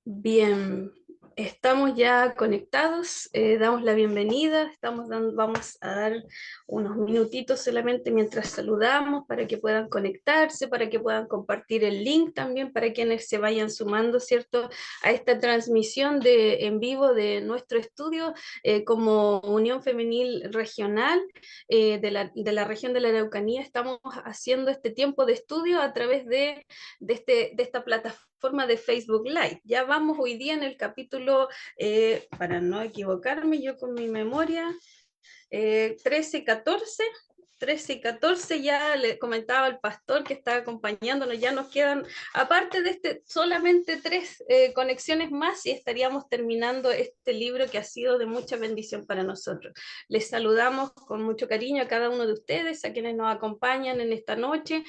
Bien, estamos ya conectados, damos la bienvenida, vamos a dar unos minutitos solamente mientras saludamos para que puedan conectarse, para que puedan compartir el link también para quienes se vayan sumando, ¿cierto? A esta transmisión en vivo de nuestro estudio como Unión Femenil Regional de la región de la Araucanía. Estamos haciendo este tiempo de estudio a través de esta plataforma de Facebook Live. Ya vamos hoy día en el capítulo, para no equivocarme yo con mi memoria, 13 y 14. 13 y 14 ya le comentaba al pastor que está acompañándonos, ya nos quedan, aparte de solamente tres conexiones más y estaríamos terminando este libro que ha sido de mucha bendición para nosotros. Les saludamos con mucho cariño a cada uno de ustedes, a quienes nos acompañan en esta noche,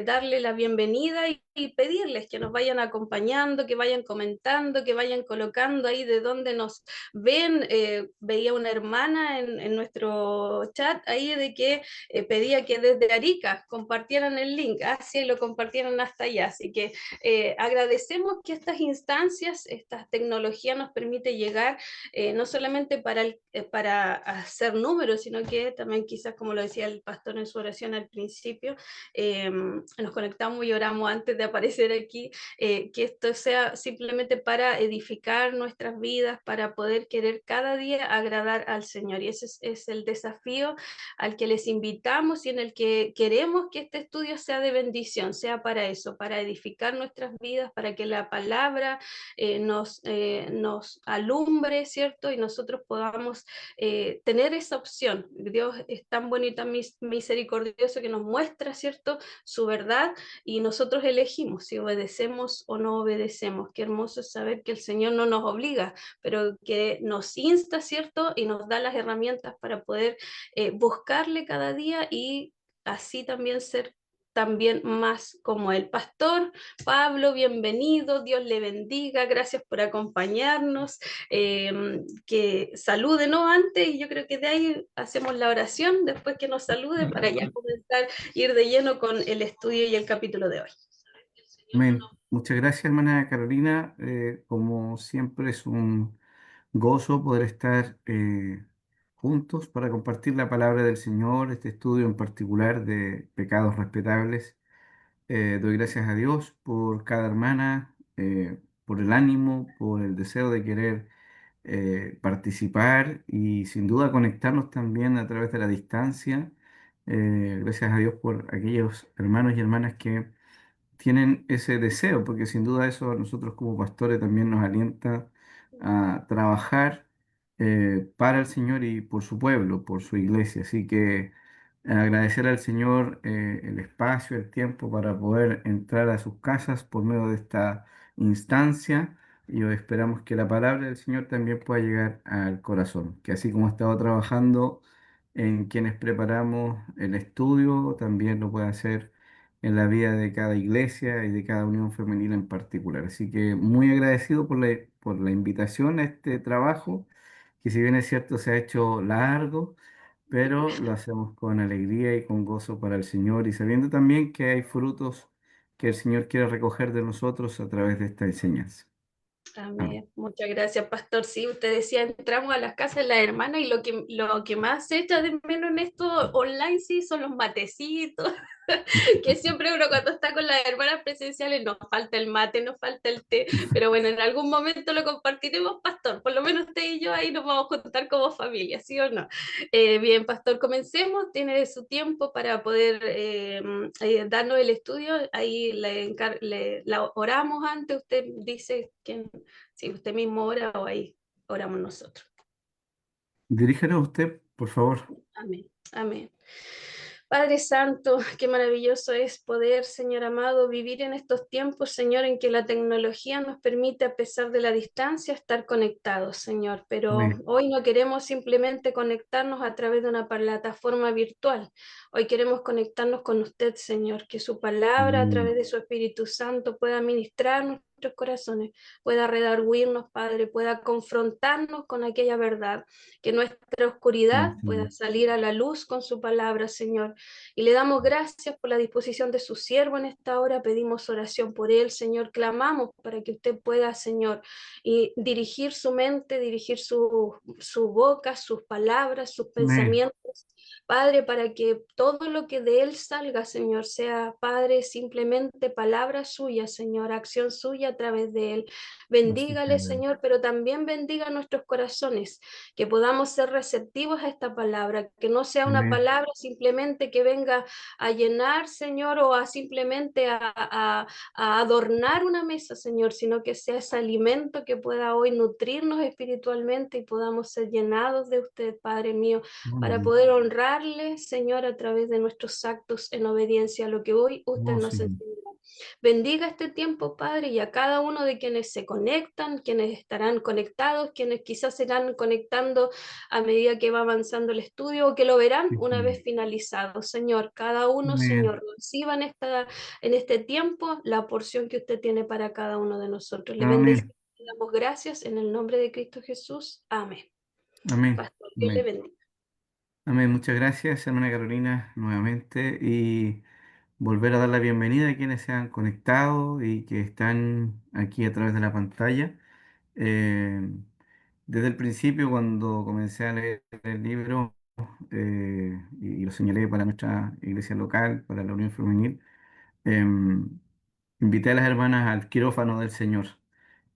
darle la bienvenida y pedirles que nos vayan acompañando, que vayan comentando, que vayan colocando ahí de dónde nos ven. Veía una hermana en nuestro chat ahí de que pedía que desde Arica compartieran el link, así lo compartieron hasta allá, así que agradecemos que estas instancias, esta tecnología nos permite llegar no solamente para hacer números, sino que también quizás, como lo decía el pastor en su oración al principio, nos conectamos y oramos antes de aparecer aquí, que esto sea simplemente para edificar nuestras vidas, para poder querer cada día agradar al Señor. Y ese es el desafío al que les invitamos y en el que queremos que este estudio sea de bendición, sea para eso, para edificar nuestras vidas, para que la palabra nos alumbre, ¿cierto? Y nosotros podamos tener esa opción. Dios es tan bueno y tan misericordioso que nos muestra, ¿cierto?, su verdad y nosotros elegimos si obedecemos o no obedecemos. Qué hermoso es saber que el Señor no nos obliga, pero que nos insta, ¿cierto? Y nos da las herramientas para poder buscarle cada día y así también ser también más como el pastor Pablo. Bienvenido, Dios le bendiga, gracias por acompañarnos, que salude, ¿no? Antes, y yo creo que de ahí hacemos la oración, después que nos salude, para ya comenzar, ir de lleno con el estudio y el capítulo de hoy. Amén. Muchas gracias, hermana Carolina. Como siempre es un gozo poder estar juntos para compartir la palabra del Señor, este estudio en particular de pecados respetables. Doy gracias a Dios por cada hermana, por el ánimo, por el deseo de querer participar y sin duda conectarnos también a través de la distancia. Gracias a Dios por aquellos hermanos y hermanas que tienen ese deseo, porque sin duda eso a nosotros como pastores también nos alienta a trabajar para el Señor y por su pueblo, por su iglesia. Así que agradecer al Señor el espacio, el tiempo para poder entrar a sus casas por medio de esta instancia. Y hoy esperamos que la palabra del Señor también pueda llegar al corazón, que así como ha estado trabajando en quienes preparamos el estudio, también lo pueda hacer en la vida de cada iglesia y de cada unión femenina en particular. Así que muy agradecido por la invitación a este trabajo, que si bien es cierto se ha hecho largo, pero lo hacemos con alegría y con gozo para el Señor y sabiendo también que hay frutos que el Señor quiere recoger de nosotros a través de esta enseñanza. Amén. Amén. Muchas gracias, pastor. Sí, usted decía, entramos a las casas de las hermanas y lo que más se echa de menos en esto online, sí, son los matecitos, que siempre uno cuando está con las hermanas presenciales nos falta el mate, nos falta el té, pero bueno, en algún momento lo compartiremos, pastor. Por lo menos usted y yo ahí nos vamos a juntar como familia, ¿sí o no? Bien, pastor, comencemos. Tiene su tiempo para poder darnos el estudio. Ahí la oramos antes. Usted dice que si usted mismo ora o ahí oramos nosotros. Diríjanos usted, por favor. Amén. Amén. Padre Santo, qué maravilloso es poder, Señor amado, vivir en estos tiempos, Señor, en que la tecnología nos permite, a pesar de la distancia, estar conectados, Señor. Pero Amén. hoy no queremos simplemente conectarnos a través de una plataforma virtual. Hoy queremos conectarnos con usted, Señor, que su palabra, a través Amén. de su Espíritu Santo, pueda ministrarnos nuestros corazones, pueda redarguirnos, Padre, pueda confrontarnos con aquella verdad, que nuestra Sí, oscuridad Señor. pueda salir a la luz con su palabra, Señor. Y le damos gracias por la disposición de su siervo en esta hora, pedimos oración por él, Señor, clamamos para que usted pueda, Señor, y dirigir su mente, dirigir su boca, sus palabras, sus Amén. pensamientos, Padre, para que todo lo que de Él salga, Señor, sea, Padre, simplemente palabra suya, Señor, acción suya a través de Él. Así Bendígale, sea. Señor, pero también bendiga nuestros corazones, que podamos ser receptivos a esta palabra, que no sea una Amén. palabra simplemente que venga a llenar, Señor, o a simplemente a adornar una mesa, Señor, sino que sea ese alimento que pueda hoy nutrirnos espiritualmente y podamos ser llenados de usted, Padre mío, para Amén. poder honrarle, Señor, a través de nuestros actos en obediencia a lo que hoy usted Oh, nos sí. enseña. Bendiga este tiempo, Padre, y a cada uno de quienes se conectan, quienes estarán conectados, quienes quizás se irán conectando a medida que va avanzando el estudio o que lo verán Sí, una Señor. vez finalizado. Señor, cada uno, Amén. Señor, reciba en este tiempo la porción que usted tiene para cada uno de nosotros. Le bendecimos Amén. y damos gracias en el nombre de Cristo Jesús. Amén. Amén. Pastor, Dios le Amén. bendiga. Amén. Muchas gracias, hermana Carolina, nuevamente. Y volver a dar la bienvenida a quienes se han conectado y que están aquí a través de la pantalla. Eh, Desde el principio, cuando comencé a leer el libro, y lo señalé para nuestra iglesia local, para la Unión Femenil, invité a las hermanas al quirófano del Señor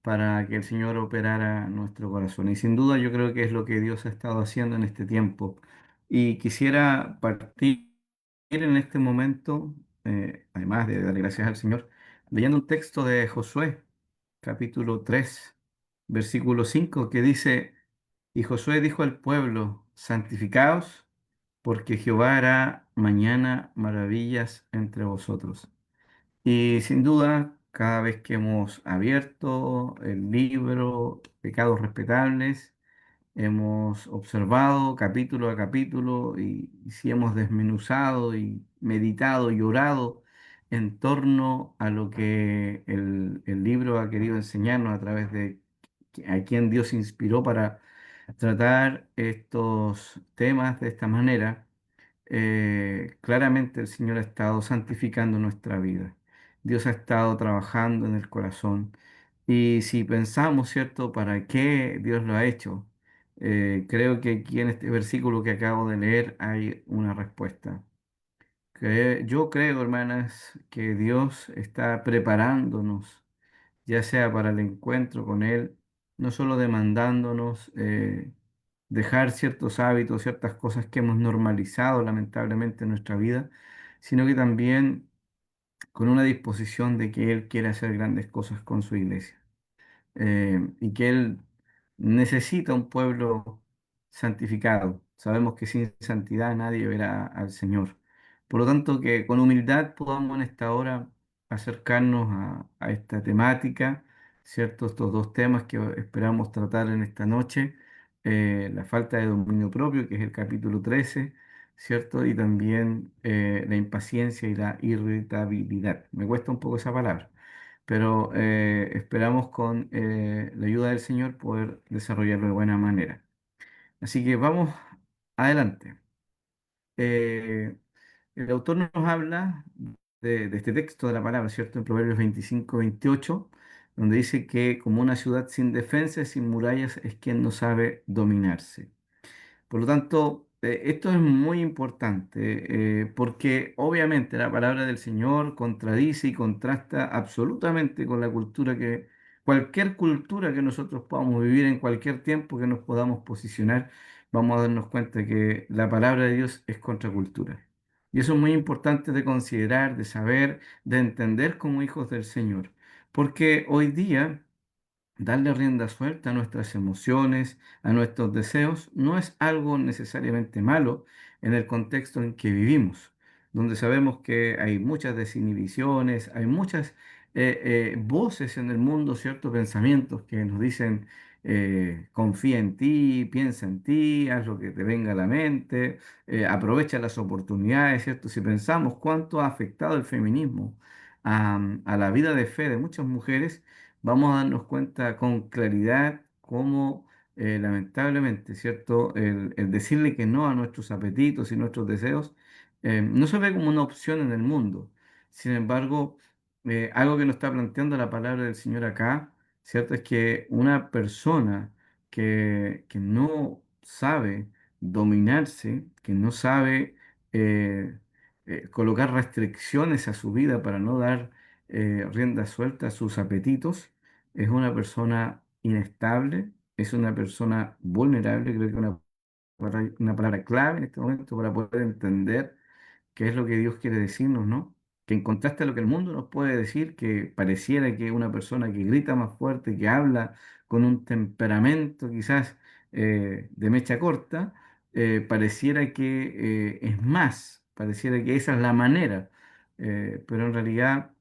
para que el Señor operara nuestro corazón. Y sin duda yo creo que es lo que Dios ha estado haciendo en este tiempo. Y quisiera partir en este momento, además de darle gracias al Señor, leyendo un texto de Josué, capítulo 3 versículo 5 que dice, y Josué dijo al pueblo, santificaos, porque Jehová hará mañana maravillas entre vosotros. Y sin duda, cada vez que hemos abierto el libro Pecados Respetables, hemos observado capítulo a capítulo y si hemos desmenuzado y meditado y orado en torno a lo que el libro ha querido enseñarnos a través de a quien Dios inspiró para tratar estos temas de esta manera, claramente el Señor ha estado santificando nuestra vida. Dios ha estado trabajando en el corazón. Y si pensamos, ¿cierto?, para qué Dios lo ha hecho, creo que aquí en este versículo que acabo de leer hay una respuesta. Yo creo, hermanas, que Dios está preparándonos ya sea para el encuentro con Él, no solo demandándonos dejar ciertos hábitos, ciertas cosas que hemos normalizado lamentablemente en nuestra vida, sino que también con una disposición de que Él quiere hacer grandes cosas con su iglesia y que Él necesita un pueblo santificado. Sabemos que sin santidad nadie verá al Señor. Por lo tanto, que con humildad podamos en esta hora acercarnos a esta temática, ¿cierto? Estos dos temas que esperamos tratar en esta noche, la falta de dominio propio, que es el capítulo 13, ¿cierto? Y también la impaciencia y la irritabilidad. Me cuesta un poco esa palabra, pero esperamos con la ayuda del Señor poder desarrollarlo de buena manera. Así que vamos adelante. Eh, el autor nos habla de este texto de la palabra, ¿cierto? En Proverbios 25-28, donde dice que como una ciudad sin defensa y sin murallas es quien no sabe dominarse. Por lo tanto, esto es muy importante porque obviamente la palabra del Señor contradice y contrasta absolutamente con la cultura cualquier cultura que nosotros podamos vivir en cualquier tiempo que nos podamos posicionar, vamos a darnos cuenta que la palabra de Dios es contracultura. Y eso es muy importante de considerar, de saber, de entender como hijos del Señor. Porque hoy día darle rienda suelta a nuestras emociones, a nuestros deseos, no es algo necesariamente malo en el contexto en que vivimos, donde sabemos que hay muchas desinhibiciones, hay muchas voces en el mundo, ciertos pensamientos que nos dicen, confía en ti, piensa en ti, haz lo que te venga a la mente, aprovecha las oportunidades, ¿cierto? Si pensamos cuánto ha afectado el feminismo a la vida de fe de muchas mujeres, vamos a darnos cuenta con claridad cómo lamentablemente, ¿cierto? El decirle que no a nuestros apetitos y nuestros deseos no se ve como una opción en el mundo. Sin embargo, algo que nos está planteando la palabra del Señor acá, ¿cierto? Es que una persona que no sabe dominarse, que no sabe eh, colocar restricciones a su vida para no dar rienda suelta a sus apetitos, es una persona inestable, es una persona vulnerable. Creo que una palabra clave en este momento para poder entender qué es lo que Dios quiere decirnos, ¿no? Que en contraste a lo que el mundo nos puede decir, que pareciera que una persona que grita más fuerte, que habla con un temperamento quizás de mecha corta, pareciera que es más, pareciera que esa es la manera. Pero en realidad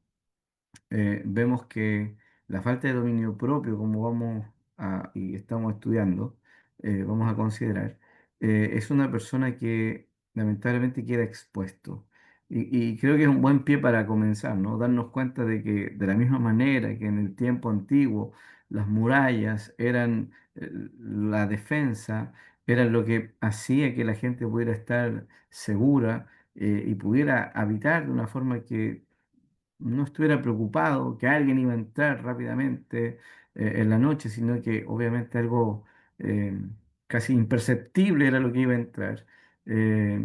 vemos que la falta de dominio propio, como vamos y estamos estudiando, vamos a considerar, es una persona que lamentablemente queda expuesto. Y creo que es un buen pie para comenzar, ¿no? Darnos cuenta de que de la misma manera que en el tiempo antiguo las murallas eran la defensa, eran lo que hacía que la gente pudiera estar segura y pudiera habitar de una forma que no estuviera preocupado que alguien iba a entrar rápidamente en la noche, sino que obviamente algo eh, casi imperceptible era lo que iba a entrar. Eh,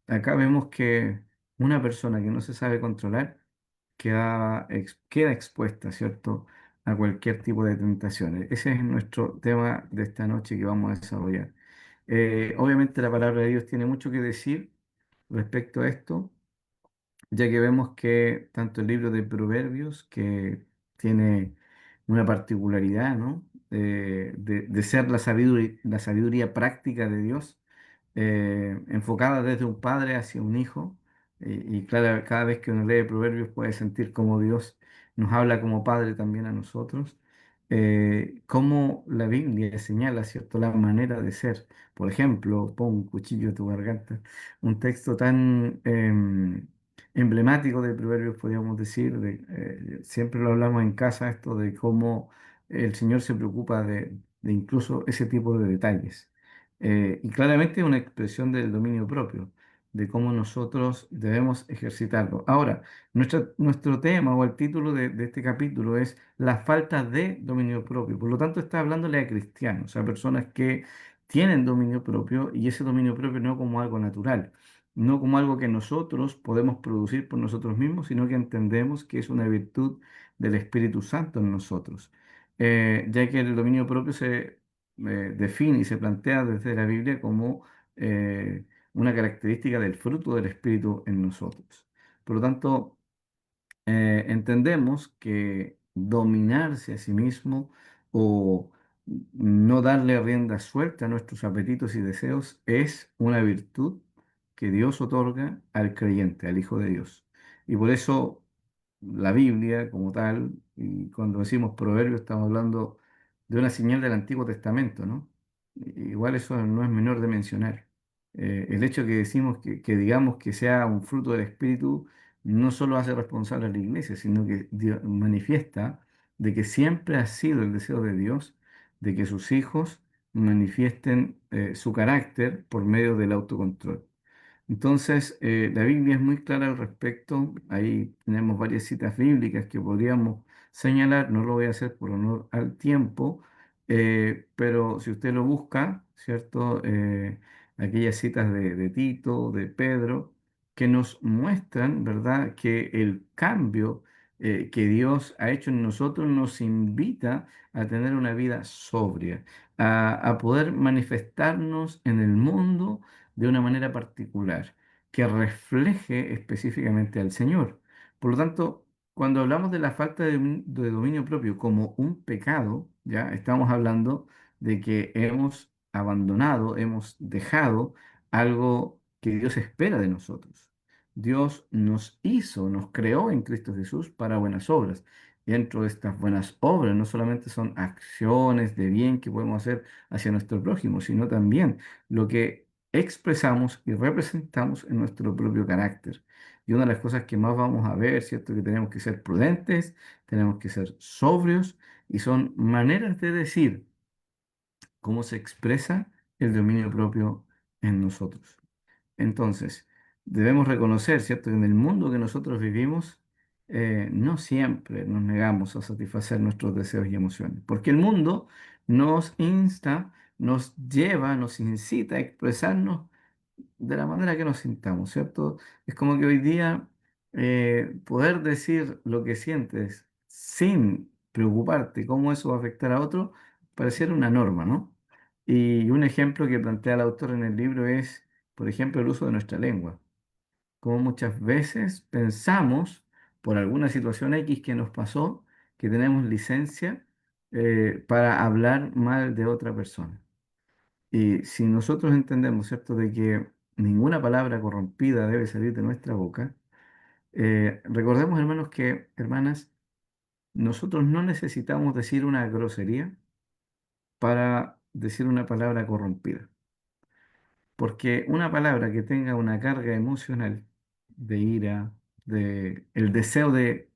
Acá vemos que una persona que no se sabe controlar queda expuesta, ¿cierto?, a cualquier tipo de tentaciones. Ese es nuestro tema de esta noche que vamos a desarrollar. Obviamente la palabra de Dios tiene mucho que decir respecto a esto, ya que vemos que tanto el libro de Proverbios, que tiene una particularidad, ¿no? De ser la sabiduría práctica de Dios, enfocada desde un padre hacia un hijo. Y claro, cada vez que uno lee Proverbios puede sentir como Dios nos habla como padre también a nosotros. Cómo la Biblia señala, ¿cierto?, la manera de ser. Por ejemplo, pon un cuchillo a tu garganta. Un texto tan emblemático de Proverbios, podríamos decir. Siempre lo hablamos en casa, esto de cómo el Señor se preocupa de incluso ese tipo de detalles. Y claramente es una expresión del dominio propio, de cómo nosotros debemos ejercitarlo. Ahora, nuestro tema o el título de este capítulo es la falta de dominio propio. Por lo tanto, está hablándole a cristianos, a personas que tienen dominio propio, y ese dominio propio no como algo natural, no como algo que nosotros podemos producir por nosotros mismos, sino que entendemos que es una virtud del Espíritu Santo en nosotros. Ya que el dominio propio se define y se plantea desde la Biblia como una característica del fruto del Espíritu en nosotros. Por lo tanto, entendemos que dominarse a sí mismo o no darle rienda suelta a nuestros apetitos y deseos es una virtud que Dios otorga al creyente, al Hijo de Dios. Y por eso la Biblia como tal, y cuando decimos proverbio estamos hablando de una señal del Antiguo Testamento, ¿no? Igual eso no es menor de mencionar. El hecho que decimos que digamos que sea un fruto del Espíritu no solo hace responsable a la iglesia, sino que manifiesta de que siempre ha sido el deseo de Dios de que sus hijos manifiesten su carácter por medio del autocontrol. Entonces, la Biblia es muy clara al respecto. Ahí tenemos varias citas bíblicas que podríamos señalar. No lo voy a hacer por honor al tiempo, pero si usted lo busca, ¿cierto? Aquellas citas de Tito, de Pedro, que nos muestran, ¿verdad?, que el cambio que Dios ha hecho en nosotros nos invita a tener una vida sobria, a poder manifestarnos en el mundo de una manera particular, que refleje específicamente al Señor. Por lo tanto, cuando hablamos de la falta de dominio propio como un pecado, ya estamos hablando de que hemos abandonado, hemos dejado algo que Dios espera de nosotros. Dios nos hizo, nos creó en Cristo Jesús para buenas obras. Y dentro de estas buenas obras no solamente son acciones de bien que podemos hacer hacia nuestro prójimo, sino también lo que expresamos y representamos en nuestro propio carácter. Y una de las cosas que más vamos a ver, ¿cierto? Que tenemos que ser prudentes, tenemos que ser sobrios, y son maneras de decir cómo se expresa el dominio propio en nosotros. Entonces, debemos reconocer, ¿cierto?, que en el mundo que nosotros vivimos, no siempre nos negamos a satisfacer nuestros deseos y emociones, porque el mundo nos insta, nos lleva, nos incita a expresarnos de la manera que nos sintamos, ¿cierto? Es como que hoy día poder decir lo que sientes sin preocuparte cómo eso va a afectar a otro, pareciera una norma, ¿no? Y un ejemplo que plantea el autor en el libro es, por ejemplo, el uso de nuestra lengua. Como muchas veces pensamos, por alguna situación X que nos pasó, que tenemos licencia para hablar mal de otra persona. Y si nosotros entendemos, ¿cierto?, de que ninguna palabra corrompida debe salir de nuestra boca, recordemos, hermanos, que, hermanas, nosotros no necesitamos decir una grosería para decir una palabra corrompida. Porque una palabra que tenga una carga emocional de ira, de el deseo de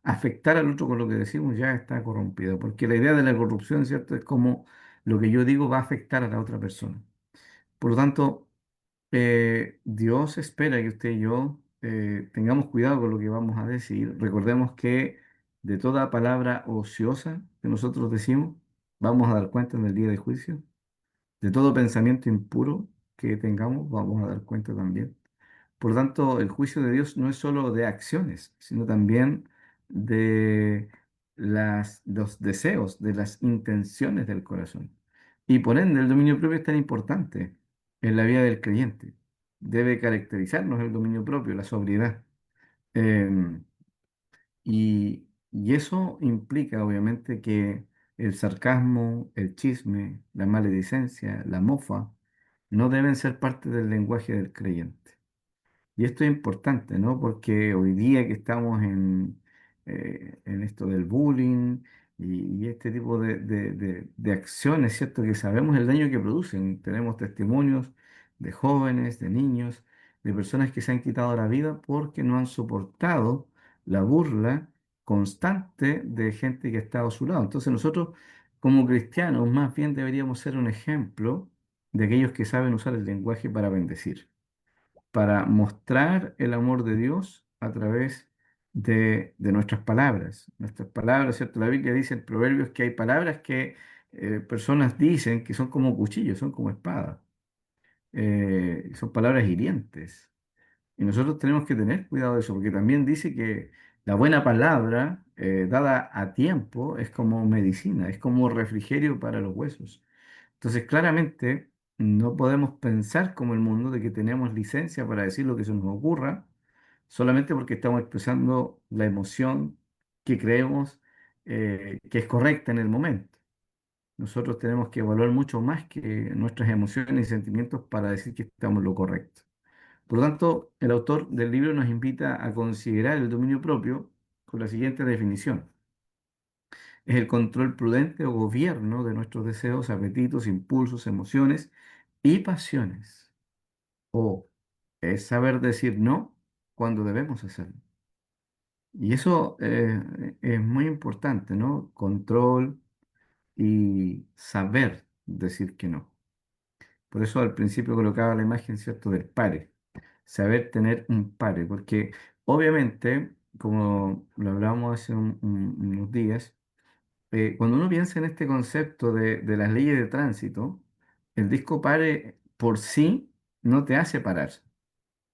afectar al otro con lo que decimos, ya está corrompida. Porque la idea de la corrupción, ¿cierto?, es como lo que yo digo va a afectar a la otra persona. Por lo tanto, Dios espera que usted y yo tengamos cuidado con lo que vamos a decir. Recordemos que de toda palabra ociosa que nosotros decimos, vamos a dar cuenta en el día de juicio. De todo pensamiento impuro que tengamos, vamos a dar cuenta también. Por lo tanto, el juicio de Dios no es solo de acciones, sino también de los deseos, de las intenciones del corazón. Y por ende, el dominio propio es tan importante en la vida del creyente. Debe caracterizarnos el dominio propio, la sobriedad. Em, y eso implica, obviamente, que el sarcasmo, el chisme, la maledicencia, la mofa, no deben ser parte del lenguaje del creyente. Y esto es importante, ¿no? Porque hoy día que estamos en esto del bullying y este tipo de acciones, ¿cierto? Que sabemos el daño que producen. Tenemos testimonios de jóvenes, de niños, de personas que se han quitado la vida porque no han soportado la burla constante de gente que ha estado a su lado. Entonces nosotros, como cristianos, más bien deberíamos ser un ejemplo de aquellos que saben usar el lenguaje para bendecir, para mostrar el amor de Dios a través de nuestras palabras. Nuestras palabras, ¿cierto? La Biblia dice en Proverbios que hay palabras que personas dicen que son como cuchillos, son como espadas, son palabras hirientes. Y nosotros tenemos que tener cuidado de eso, porque también dice que la buena palabra, dada a tiempo, es como medicina, es como refrigerio para los huesos. Entonces, claramente, no podemos pensar como el mundo de que tenemos licencia para decir lo que se nos ocurra, solamente porque estamos expresando la emoción que creemos que es correcta en el momento. Nosotros tenemos que evaluar mucho más que nuestras emociones y sentimientos para decir que estamos en lo correcto. Por lo tanto, el autor del libro nos invita a considerar el dominio propio con la siguiente definición. Es el control prudente o gobierno de nuestros deseos, apetitos, impulsos, emociones y pasiones. O es saber decir no cuando debemos hacerlo. Y eso es muy importante, ¿no? Control y saber decir que no. Por eso al principio colocaba la imagen, ¿cierto?, del pare. Saber tener un pare, porque obviamente, como lo hablábamos hace unos días, cuando uno piensa en este concepto de las leyes de tránsito, el disco pare por sí no te hace parar.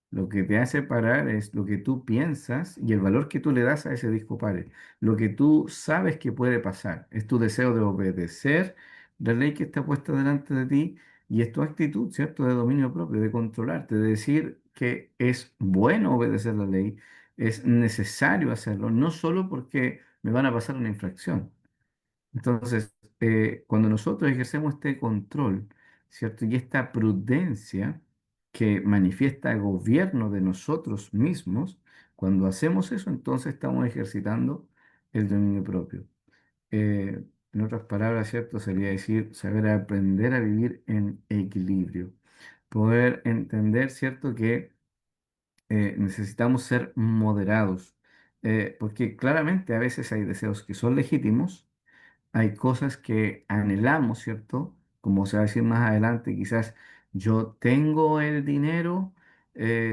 Lo que te hace parar es lo que tú piensas y el valor que tú le das a ese disco pare. Lo que tú sabes que puede pasar. Es tu deseo de obedecer la ley que está puesta delante de ti y es tu actitud, ¿cierto?, de dominio propio, de controlarte, de decir que es bueno obedecer la ley, es necesario hacerlo, no solo porque me van a pasar una infracción. Entonces, cuando nosotros ejercemos este control, ¿cierto? Y esta prudencia que manifiesta el gobierno de nosotros mismos, cuando hacemos eso, entonces estamos ejercitando el dominio propio. En otras palabras, ¿cierto? Sería decir, saber aprender a vivir en equilibrio. Poder entender, ¿cierto? Que necesitamos ser moderados, porque claramente a veces hay deseos que son legítimos, hay cosas que anhelamos, ¿cierto? Como se va a decir más adelante, quizás yo tengo el dinero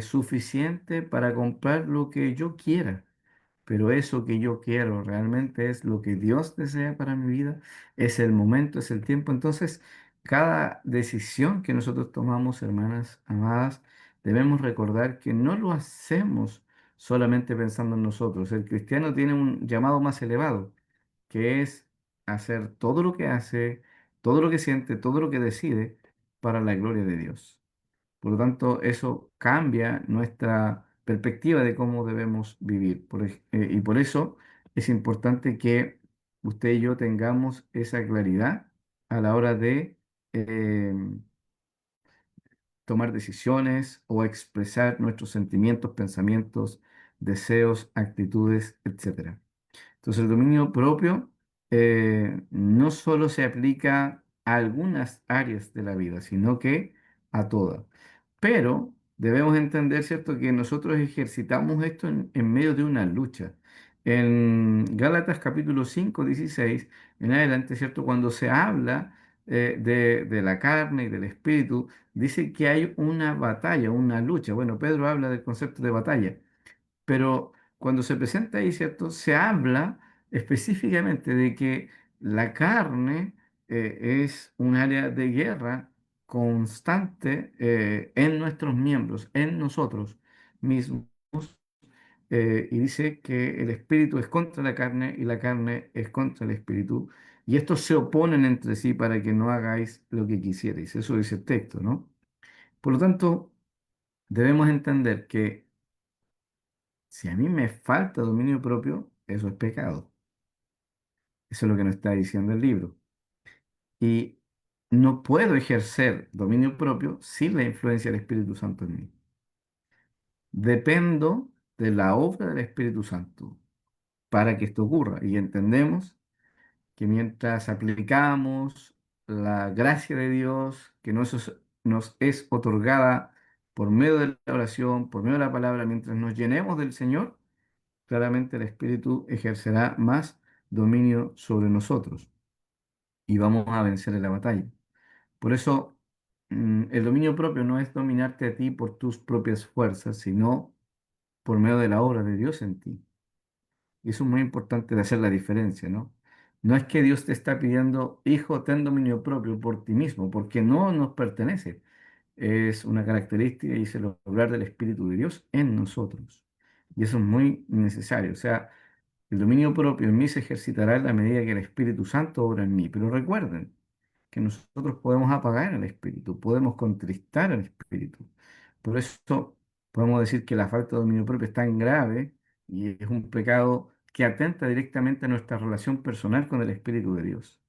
suficiente para comprar lo que yo quiera, pero eso que yo quiero realmente es lo que Dios desea para mi vida, es el momento, es el tiempo. Entonces, cada decisión que nosotros tomamos, hermanas amadas, debemos recordar que no lo hacemos solamente pensando en nosotros. El cristiano tiene un llamado más elevado, que es hacer todo lo que hace, todo lo que siente, todo lo que decide para la gloria de Dios. Por lo tanto, eso cambia nuestra perspectiva de cómo debemos vivir. Y por eso es importante que usted y yo tengamos esa claridad a la hora de eh, tomar decisiones o expresar nuestros sentimientos, pensamientos, deseos, actitudes, etcétera. Entonces, el dominio propio no solo se aplica a algunas áreas de la vida, sino que a todas. Pero debemos entender, ¿cierto?, que nosotros ejercitamos esto en medio de una lucha. En Gálatas capítulo 5 16 en adelante, ¿cierto?, cuando se habla de la carne y del espíritu, dice que hay una batalla, una lucha. Bueno, Pedro habla del concepto de batalla, pero cuando se presenta ahí, ¿cierto? Se habla específicamente de que la carne es un área de guerra constante en nuestros miembros, en nosotros mismos, y dice que el espíritu es contra la carne y la carne es contra el espíritu, y estos se oponen entre sí para que no hagáis lo que quisierais. Eso dice el texto, ¿no? Por lo tanto, debemos entender que si a mí me falta dominio propio, eso es pecado. Eso es lo que nos está diciendo el libro. Y no puedo ejercer dominio propio sin la influencia del Espíritu Santo en mí. Dependo de la obra del Espíritu Santo para que esto ocurra. Y entendemos que mientras aplicamos la gracia de Dios que nos es otorgada por medio de la oración, por medio de la palabra, mientras nos llenemos del Señor, claramente el Espíritu ejercerá más dominio sobre nosotros y vamos a vencer en la batalla. Por eso, el dominio propio no es dominarte a ti por tus propias fuerzas, sino por medio de la obra de Dios en ti. Y eso es muy importante de hacer la diferencia, ¿no? No es que Dios te está pidiendo, hijo, ten dominio propio por ti mismo, porque no nos pertenece. Es una característica y es el obrar del Espíritu de Dios en nosotros. Y eso es muy necesario. O sea, el dominio propio en mí se ejercitará en la medida que el Espíritu Santo obra en mí. Pero recuerden que nosotros podemos apagar el Espíritu, podemos contristar al Espíritu. Por eso podemos decir que la falta de dominio propio es tan grave y es un pecado que atenta directamente a nuestra relación personal con el Espíritu de Dios.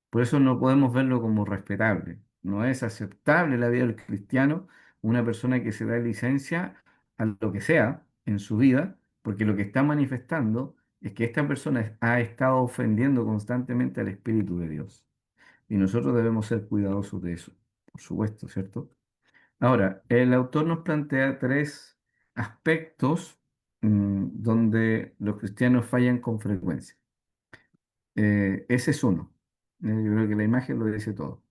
Por eso no podemos verlo como respetable. No es aceptable en la vida del cristiano una persona que se da licencia a lo que sea en su vida, porque lo que está manifestando es que esta persona ha estado ofendiendo constantemente al Espíritu de Dios. Y nosotros debemos ser cuidadosos de eso, por supuesto, ¿cierto? Ahora, el autor nos plantea tres aspectos donde los cristianos fallan con frecuencia. Ese es uno. Yo creo que la imagen lo dice todo.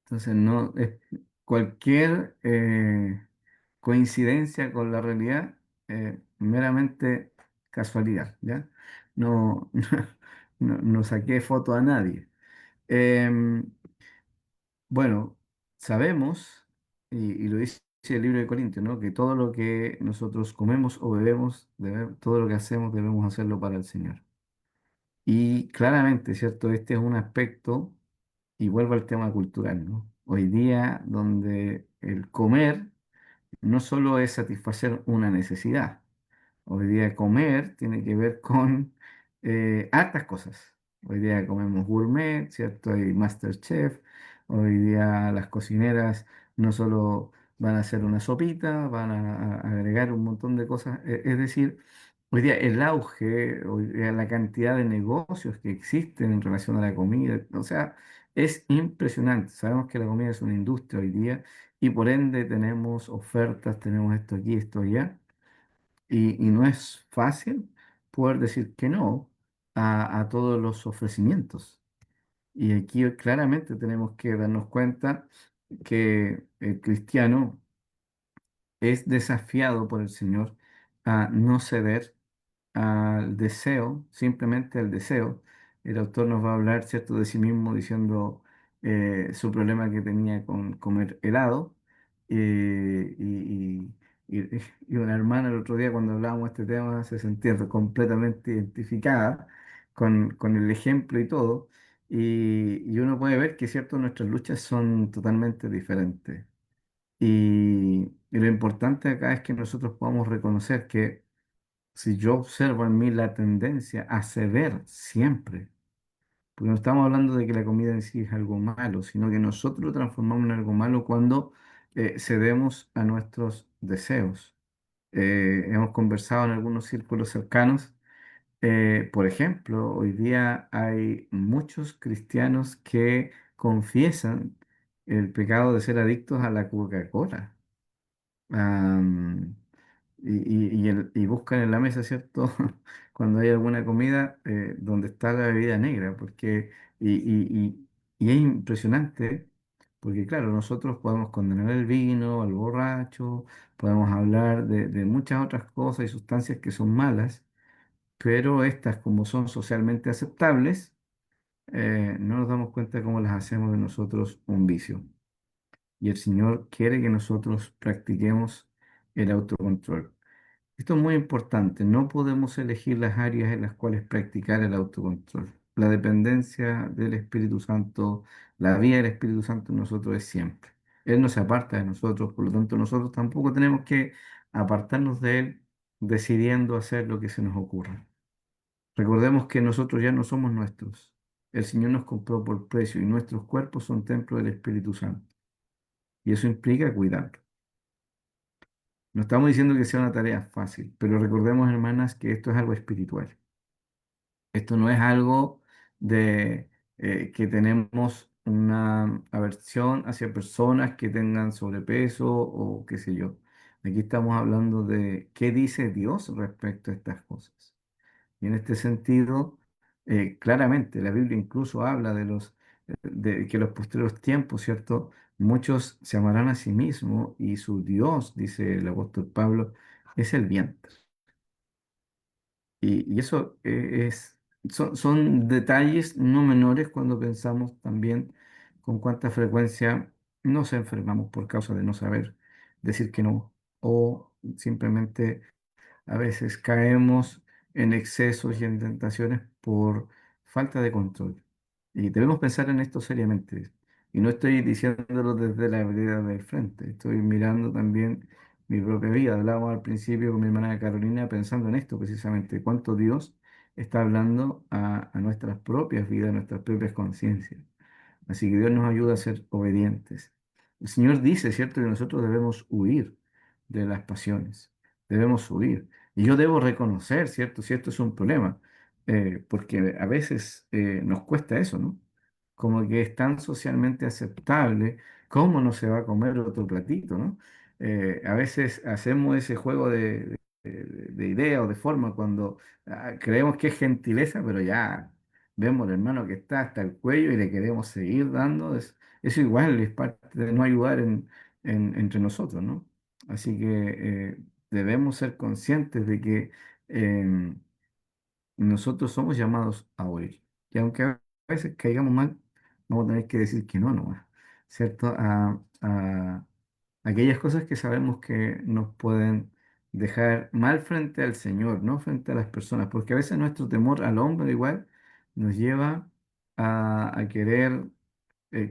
Entonces, no es cualquier coincidencia con la realidad, meramente casualidad, ¿ya? No, no saqué foto a nadie. Em, bueno, sabemos, y lo dice el libro de Corintios, ¿no? Que todo lo que nosotros comemos o bebemos, todo lo que hacemos debemos hacerlo para el Señor. Y claramente, ¿cierto? Este es un aspecto, y vuelvo al tema cultural, ¿no? Hoy día, donde el comer no solo es satisfacer una necesidad. Hoy día comer tiene que ver con hartas cosas. Hoy día comemos gourmet, ¿cierto? Hay MasterChef. Hoy día las cocineras no solo van a hacer una sopita, van a agregar un montón de cosas. Es decir, hoy día el auge, hoy día la cantidad de negocios que existen en relación a la comida, o sea, es impresionante. Sabemos que la comida es una industria hoy día y por ende tenemos ofertas, tenemos esto aquí, esto allá, y no es fácil poder decir que no a todos los ofrecimientos. Y aquí claramente tenemos que darnos cuenta que el cristiano es desafiado por el Señor a no ceder al deseo, simplemente al deseo. El autor nos va a hablar, ¿cierto?, de sí mismo diciendo su problema que tenía con comer helado. Y una hermana el otro día cuando hablábamos de este tema se sentía completamente identificada con el ejemplo y todo. Y uno puede ver que, cierto, nuestras luchas son totalmente diferentes. Y lo importante acá es que nosotros podamos reconocer que si yo observo en mí la tendencia a ceder siempre, porque no estamos hablando de que la comida en sí es algo malo, sino que nosotros lo transformamos en algo malo cuando cedemos a nuestros deseos. Hemos conversado en algunos círculos cercanos. Por ejemplo, hoy día hay muchos cristianos que confiesan el pecado de ser adictos a la Coca-Cola. Am, y buscan en la mesa, ¿cierto? Cuando hay alguna comida donde está la bebida negra, porque, y es impresionante, porque claro, nosotros podemos condenar el vino, al borracho, podemos hablar de muchas otras cosas y sustancias que son malas, pero estas, como son socialmente aceptables, no nos damos cuenta cómo las hacemos de nosotros un vicio. Y el Señor quiere que nosotros practiquemos el autocontrol. Esto es muy importante. No podemos elegir las áreas en las cuales practicar el autocontrol. La dependencia del Espíritu Santo, la vida del Espíritu Santo en nosotros es siempre. Él no se aparta de nosotros, por lo tanto nosotros tampoco tenemos que apartarnos de Él decidiendo hacer lo que se nos ocurra. Recordemos que nosotros ya no somos nuestros. El Señor nos compró por precio y nuestros cuerpos son templo del Espíritu Santo. Y eso implica cuidarlo. No estamos diciendo que sea una tarea fácil, pero recordemos, hermanas, que esto es algo espiritual. Esto no es algo de que tenemos una aversión hacia personas que tengan sobrepeso o qué sé yo. Aquí estamos hablando de qué dice Dios respecto a estas cosas. Y en este sentido, claramente, la Biblia incluso habla de que los posteriores tiempos, ¿cierto? Muchos se amarán a sí mismos y su Dios, dice el apóstol Pablo, es el vientre. Y eso son detalles no menores cuando pensamos también con cuánta frecuencia nos enfermamos por causa de no saber decir que no o simplemente a veces caemos en excesos y en tentaciones por falta de control. Y debemos pensar en esto seriamente. Y no estoy diciéndolo desde la vereda del frente, estoy mirando también mi propia vida. Hablábamos al principio con mi hermana Carolina pensando en esto precisamente, cuánto Dios está hablando a nuestras propias vidas, a nuestras propias conciencias. Así que Dios nos ayuda a ser obedientes. El Señor dice, ¿cierto?, que nosotros debemos huir de las pasiones, debemos huir. Y yo debo reconocer, ¿cierto?, si esto es un problema, porque a veces nos cuesta eso, ¿no? Como que es tan socialmente aceptable, ¿cómo no se va a comer otro platito, ¿no? A veces hacemos ese juego de idea o de forma cuando creemos que es gentileza, pero ya vemos al hermano que está hasta el cuello y le queremos seguir dando. Eso igual es parte de no ayudar entre nosotros, ¿no? Así que debemos ser conscientes de que em, nosotros somos llamados a oír. Y aunque a veces caigamos mal, vamos a tener que decir que no, nomás, ¿cierto? A aquellas cosas que sabemos que nos pueden dejar mal frente al Señor, no frente a las personas, porque a veces nuestro temor al hombre igual nos lleva a querer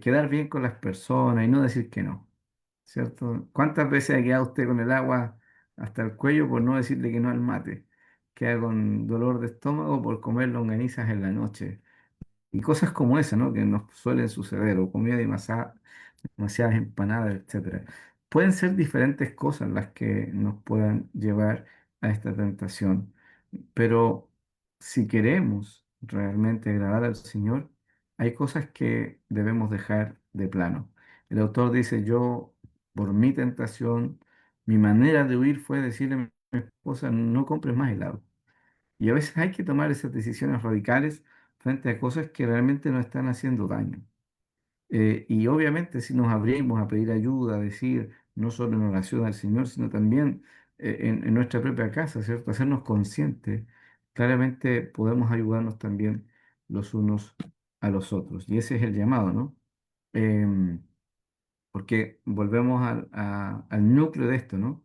quedar bien con las personas y no decir que no, ¿cierto? ¿Cuántas veces ha quedado usted con el agua hasta el cuello por no decirle que no al mate? Queda con dolor de estómago por comer longanizas en la noche. Y cosas como esa, ¿no? Que nos suelen suceder, o comida demasiadas empanadas, etcétera. Pueden ser diferentes cosas las que nos puedan llevar a esta tentación. Pero si queremos realmente agradar al Señor, hay cosas que debemos dejar de plano. El autor dice, yo, por mi tentación, mi manera de huir fue decirle a mi esposa, no compres más helado. Y a veces hay que tomar esas decisiones radicales frente a cosas que realmente nos están haciendo daño. Y obviamente si nos abrimos a pedir ayuda, a decir, no solo en oración al Señor, sino también en nuestra propia casa, ¿cierto? Hacernos conscientes, claramente podemos ayudarnos también los unos a los otros. Y ese es el llamado, ¿no? Em, Porque volvemos al núcleo de esto, ¿no?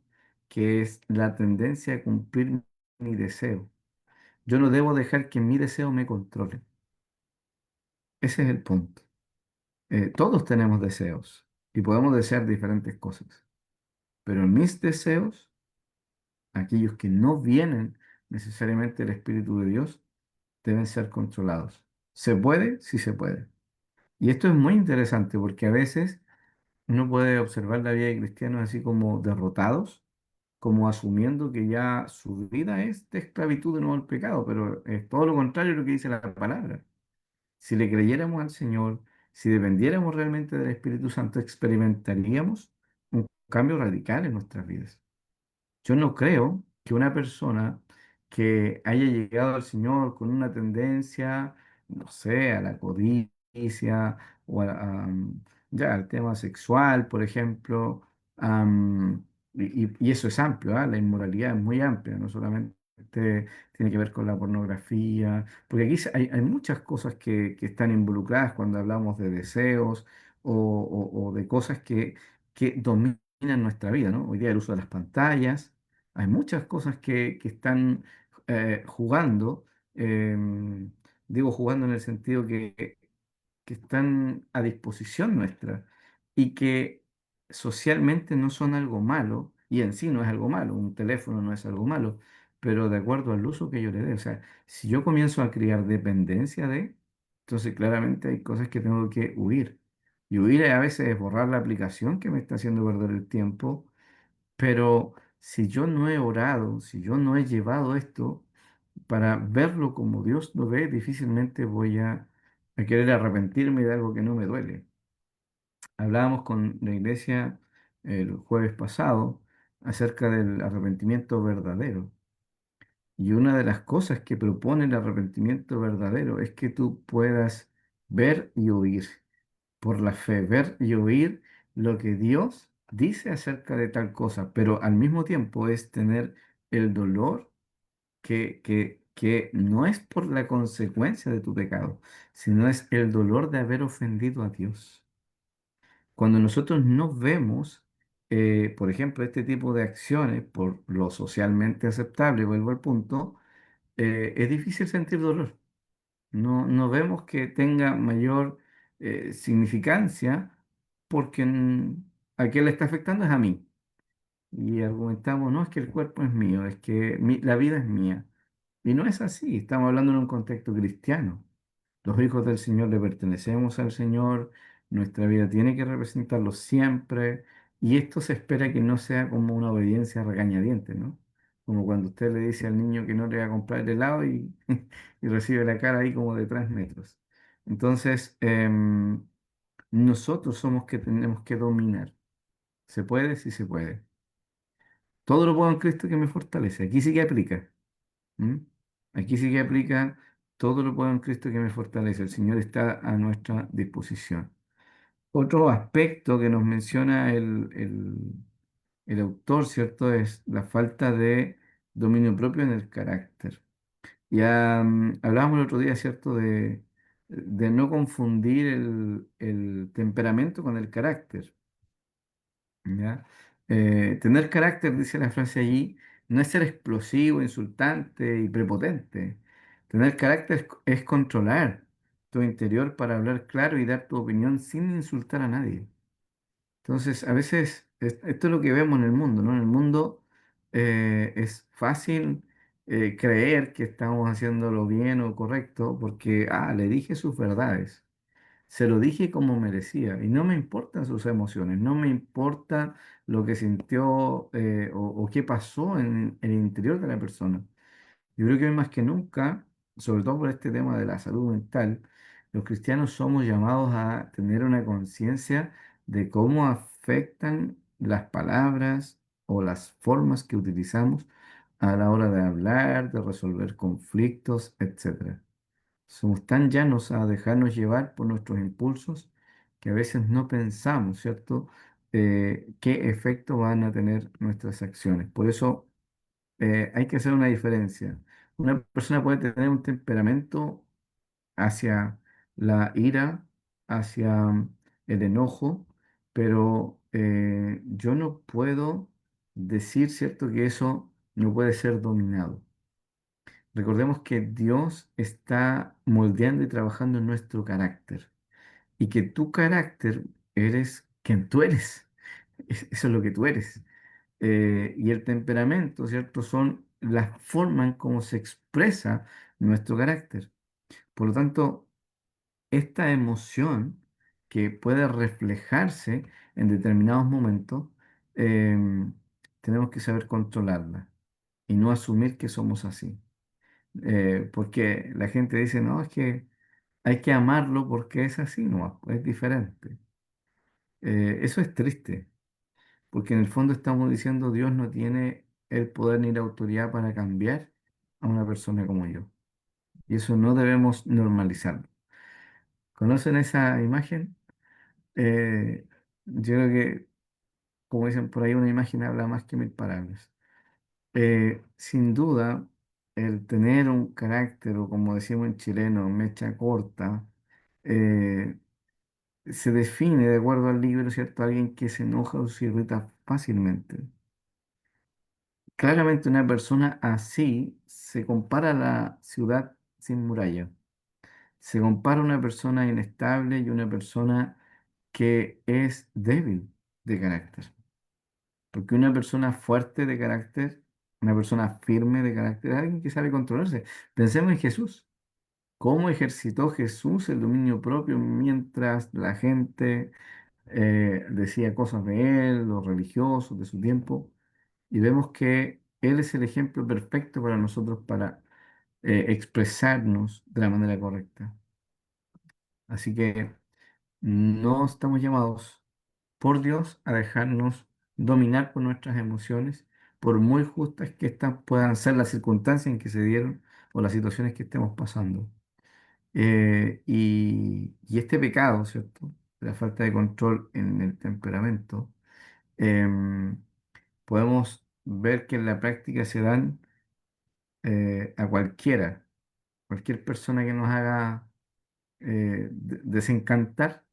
Que es la tendencia a cumplir mi deseo. Yo no debo dejar que mi deseo me controle. Ese es el punto. Todos tenemos deseos y podemos desear diferentes cosas, pero mis deseos, aquellos que no vienen necesariamente del Espíritu de Dios, deben ser controlados. ¿Se puede? Sí se puede. Y esto es muy interesante porque a veces uno puede observar la vida de cristianos así como derrotados, como asumiendo que ya su vida es de esclavitud de nuevo al pecado, pero es todo lo contrario de lo que dice la palabra. Si le creyéramos al Señor, si dependiéramos realmente del Espíritu Santo, experimentaríamos un cambio radical en nuestras vidas. Yo no creo que una persona que haya llegado al Señor con una tendencia, no sé, a la codicia o ya al tema sexual, por ejemplo, y eso es amplio, ¿ah? La inmoralidad es muy amplia, no solamente tiene que ver con la pornografía, porque aquí hay muchas cosas que están involucradas cuando hablamos de deseos o de cosas que dominan nuestra vida, ¿no? Hoy día el uso de las pantallas, hay muchas cosas que están jugando, digo jugando en el sentido que están a disposición nuestra y que socialmente no son algo malo, y en sí no es algo malo, un teléfono no es algo malo, pero de acuerdo al uso que yo le dé. O sea, si yo comienzo a crear dependencia de, entonces claramente hay cosas que tengo que huir. Y huir a veces es borrar la aplicación que me está haciendo perder el tiempo, pero si yo no he orado, si yo no he llevado esto para verlo como Dios lo ve, difícilmente voy a querer arrepentirme de algo que no me duele. Hablábamos con la iglesia el jueves pasado acerca del arrepentimiento verdadero. Y una de las cosas que propone el arrepentimiento verdadero es que tú puedas ver y oír por la fe, ver y oír lo que Dios dice acerca de tal cosa, pero al mismo tiempo es tener el dolor que no es por la consecuencia de tu pecado, sino es el dolor de haber ofendido a Dios. Cuando nosotros no vemos, por ejemplo, este tipo de acciones por lo socialmente aceptable, vuelvo al punto, es difícil sentir dolor. No vemos que tenga mayor significancia porque a quien le está afectando es a mí. Y argumentamos, no es que el cuerpo es mío, es que la vida es mía. Y no es así, estamos hablando en un contexto cristiano. Los hijos del Señor le pertenecemos al Señor, nuestra vida tiene que representarlo siempre, y esto se espera que no sea como una obediencia a regañadientes, ¿no? Como cuando usted le dice al niño que no le va a comprar el helado y, y recibe la cara ahí como de 3 metros. Entonces, nosotros somos que tenemos que dominar. ¿Se puede? Sí se puede. Todo lo puedo en Cristo que me fortalece. Aquí sí que aplica. ¿M? Aquí sí que aplica, todo lo puedo en Cristo que me fortalece. El Señor está a nuestra disposición. Otro aspecto que nos menciona el autor, ¿cierto? Es la falta de dominio propio en el carácter. Ya hablábamos el otro día, ¿cierto? De no confundir el temperamento con el carácter. ¿Ya? Tener carácter, dice la frase allí, no es ser explosivo, insultante y prepotente. Tener carácter es controlar tu interior para hablar claro y dar tu opinión sin insultar a nadie. Entonces, a veces, esto es lo que vemos en el mundo, ¿no? En el mundo es fácil creer que estamos haciéndolo bien o correcto porque, le dije sus verdades. Se lo dije como merecía y no me importan sus emociones, no me importa lo que sintió o qué pasó en el interior de la persona. Yo creo que hoy más que nunca, sobre todo por este tema de la salud mental, los cristianos somos llamados a tener una conciencia de cómo afectan las palabras o las formas que utilizamos a la hora de hablar, de resolver conflictos, etcétera. Somos tan llanos a dejarnos llevar por nuestros impulsos que a veces no pensamos, ¿cierto? Qué efecto van a tener nuestras acciones. Por eso hay que hacer una diferencia. Una persona puede tener un temperamento hacia la ira, hacia el enojo, pero yo no puedo decir, ¿cierto?, que eso no puede ser dominado. Recordemos que Dios está moldeando y trabajando en nuestro carácter y que tu carácter eres quien tú eres. Eso es lo que tú eres. Y el temperamento, ¿cierto? Son las formas en cómo se expresa nuestro carácter. Por lo tanto, esta emoción que puede reflejarse en determinados momentos, em, tenemos que saber controlarla y no asumir que somos así. Porque la gente dice, no, es que hay que amarlo porque es así, no, es diferente. Eso es triste, porque en el fondo estamos diciendo Dios no tiene el poder ni la autoridad para cambiar a una persona como yo. Y eso no debemos normalizarlo. ¿Conocen esa imagen? Yo creo que, como dicen por ahí, una imagen habla más que mil palabras. Sin duda, el tener un carácter, o como decimos en chileno, mecha corta, eh, se define de acuerdo al libro, ¿cierto? Alguien que se enoja o se irrita fácilmente. Claramente una persona así se compara a la ciudad sin muralla. Se compara a una persona inestable y una persona que es débil de carácter. Porque una persona fuerte de carácter, una persona firme de carácter, es alguien que sabe controlarse. Pensemos en Jesús. ¿Cómo ejercitó Jesús el dominio propio mientras la gente decía cosas de él, los religiosos de su tiempo? Y vemos que Él es el ejemplo perfecto para nosotros para expresarnos de la manera correcta. Así que no estamos llamados por Dios a dejarnos dominar por nuestras emociones, por muy justas que estas puedan ser las circunstancias en que se dieron o las situaciones que estemos pasando. Y este pecado, ¿cierto? La falta de control en el temperamento, em, podemos ver que en la práctica se dan a cualquiera, cualquier persona que nos haga desencantar,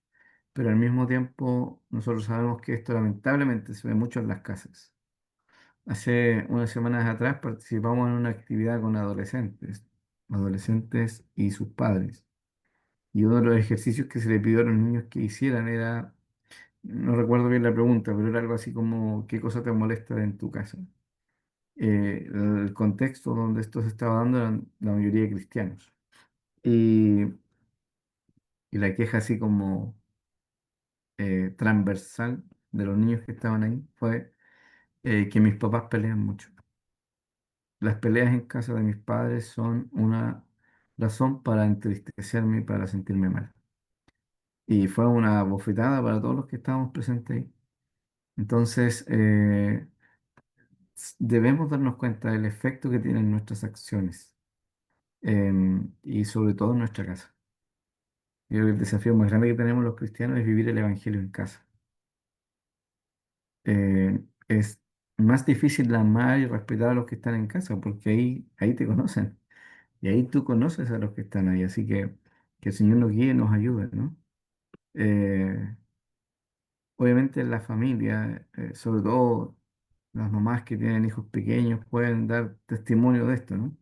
pero al mismo tiempo nosotros sabemos que esto lamentablemente se ve mucho en las casas. Hace unas semanas atrás participamos en una actividad con adolescentes, adolescentes y sus padres. Y uno de los ejercicios que se le pidió a los niños que hicieran era, no recuerdo bien la pregunta, pero era algo así como, ¿qué cosa te molesta en tu casa? El contexto donde esto se estaba dando eran la mayoría de cristianos. Y, y la queja así como transversal de los niños que estaban ahí fue que mis papás pelean mucho. Las peleas en casa de mis padres son una razón para entristecerme y para sentirme mal. Y fue una bofetada para todos los que estábamos presentes ahí. Entonces, debemos darnos cuenta del efecto que tienen nuestras acciones y sobre todo en nuestra casa. Yo creo que el desafío más grande que tenemos los cristianos es vivir el evangelio en casa. Es más difícil amar y respetar a los que están en casa porque ahí te conocen y ahí tú conoces a los que están ahí. Así que el Señor nos guíe y nos ayude, ¿no? Eh, Obviamente en la familia, sobre todo las mamás que tienen hijos pequeños, pueden dar testimonio de esto, ¿no?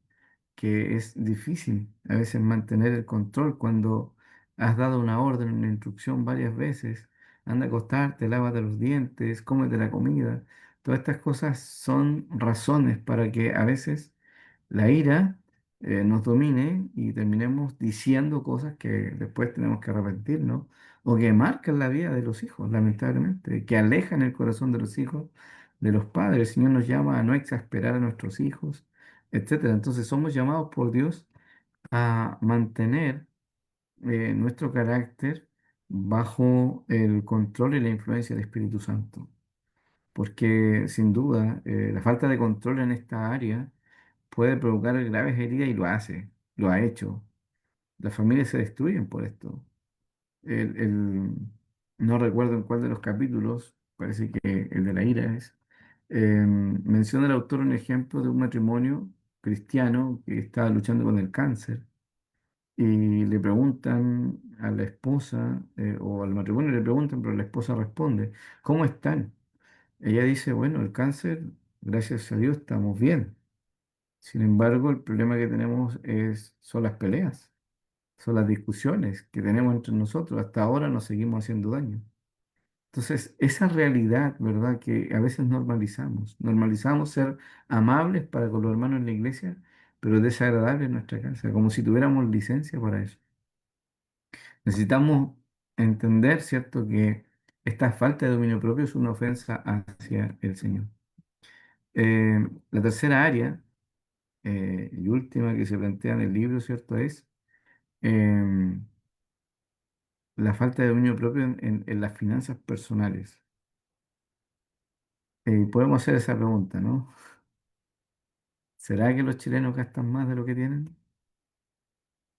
Que es difícil a veces mantener el control cuando has dado una orden, una instrucción varias veces. Anda a acostarte, lávate los dientes, cómete la comida. Todas estas cosas son razones para que a veces la ira nos domine y terminemos diciendo cosas que después tenemos que arrepentirnos o que marcan la vida de los hijos, lamentablemente, que alejan el corazón de los hijos de los padres. El Señor nos llama a no exasperar a nuestros hijos, etcétera. Entonces somos llamados por Dios a mantener nuestro carácter bajo el control y la influencia del Espíritu Santo. Porque sin duda la falta de control en esta área puede provocar graves heridas y lo hace, lo ha hecho. Las familias se destruyen por esto. El, el- no recuerdo en cuál de los capítulos, parece que el de la ira es, menciona el autor un ejemplo de un matrimonio cristiano que estaba luchando con el cáncer y le preguntan a la esposa, o al matrimonio le preguntan, pero la esposa responde, ¿cómo están? Ella dice, bueno, el cáncer, gracias a Dios, estamos bien. Sin embargo, el problema que tenemos son las peleas, son las discusiones que tenemos entre nosotros. Hasta ahora nos seguimos haciendo daño. Entonces, esa realidad, ¿verdad? Que a veces normalizamos ser amables para con los hermanos en la iglesia, pero desagradables en nuestra casa, como si tuviéramos licencia para eso. Necesitamos entender, ¿cierto?, que esta falta de dominio propio es una ofensa hacia el Señor. La tercera área y última que se plantea en el libro, ¿cierto?, es em, la falta de dominio propio en las finanzas personales. Podemos hacer esa pregunta, ¿no? ¿Será que los chilenos gastan más de lo que tienen?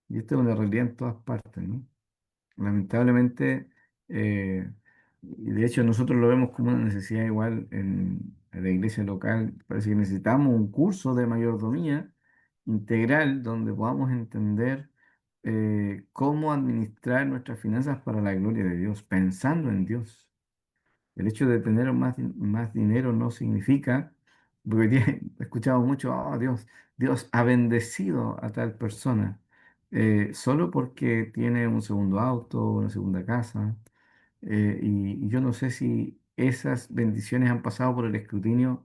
Y esto es una realidad en todas partes, ¿no? Lamentablemente, eh, y de hecho nosotros lo vemos como una necesidad igual en la iglesia local. Parece que necesitamos un curso de mayordomía integral donde podamos entender cómo administrar nuestras finanzas para la gloria de Dios, pensando en Dios. El hecho de tener más dinero no significa, porque escuchamos mucho, oh Dios ha bendecido a tal persona, solo porque tiene un segundo auto, una segunda casa. Y yo no sé si esas bendiciones han pasado por el escrutinio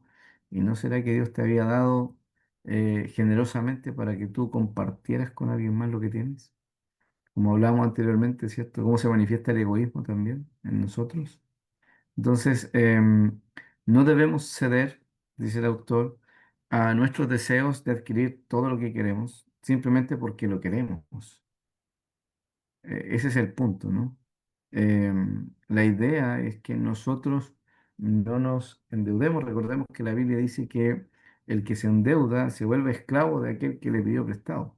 y no será que Dios te había dado generosamente para que tú compartieras con alguien más lo que tienes. Como hablábamos anteriormente, ¿cierto? Cómo se manifiesta el egoísmo también en nosotros. Entonces, no debemos ceder, dice el autor, a nuestros deseos de adquirir todo lo que queremos, simplemente porque lo queremos. Ese es el punto, ¿no? La idea es que nosotros no nos endeudemos. Recordemos que la Biblia dice que el que se endeuda se vuelve esclavo de aquel que le pidió prestado.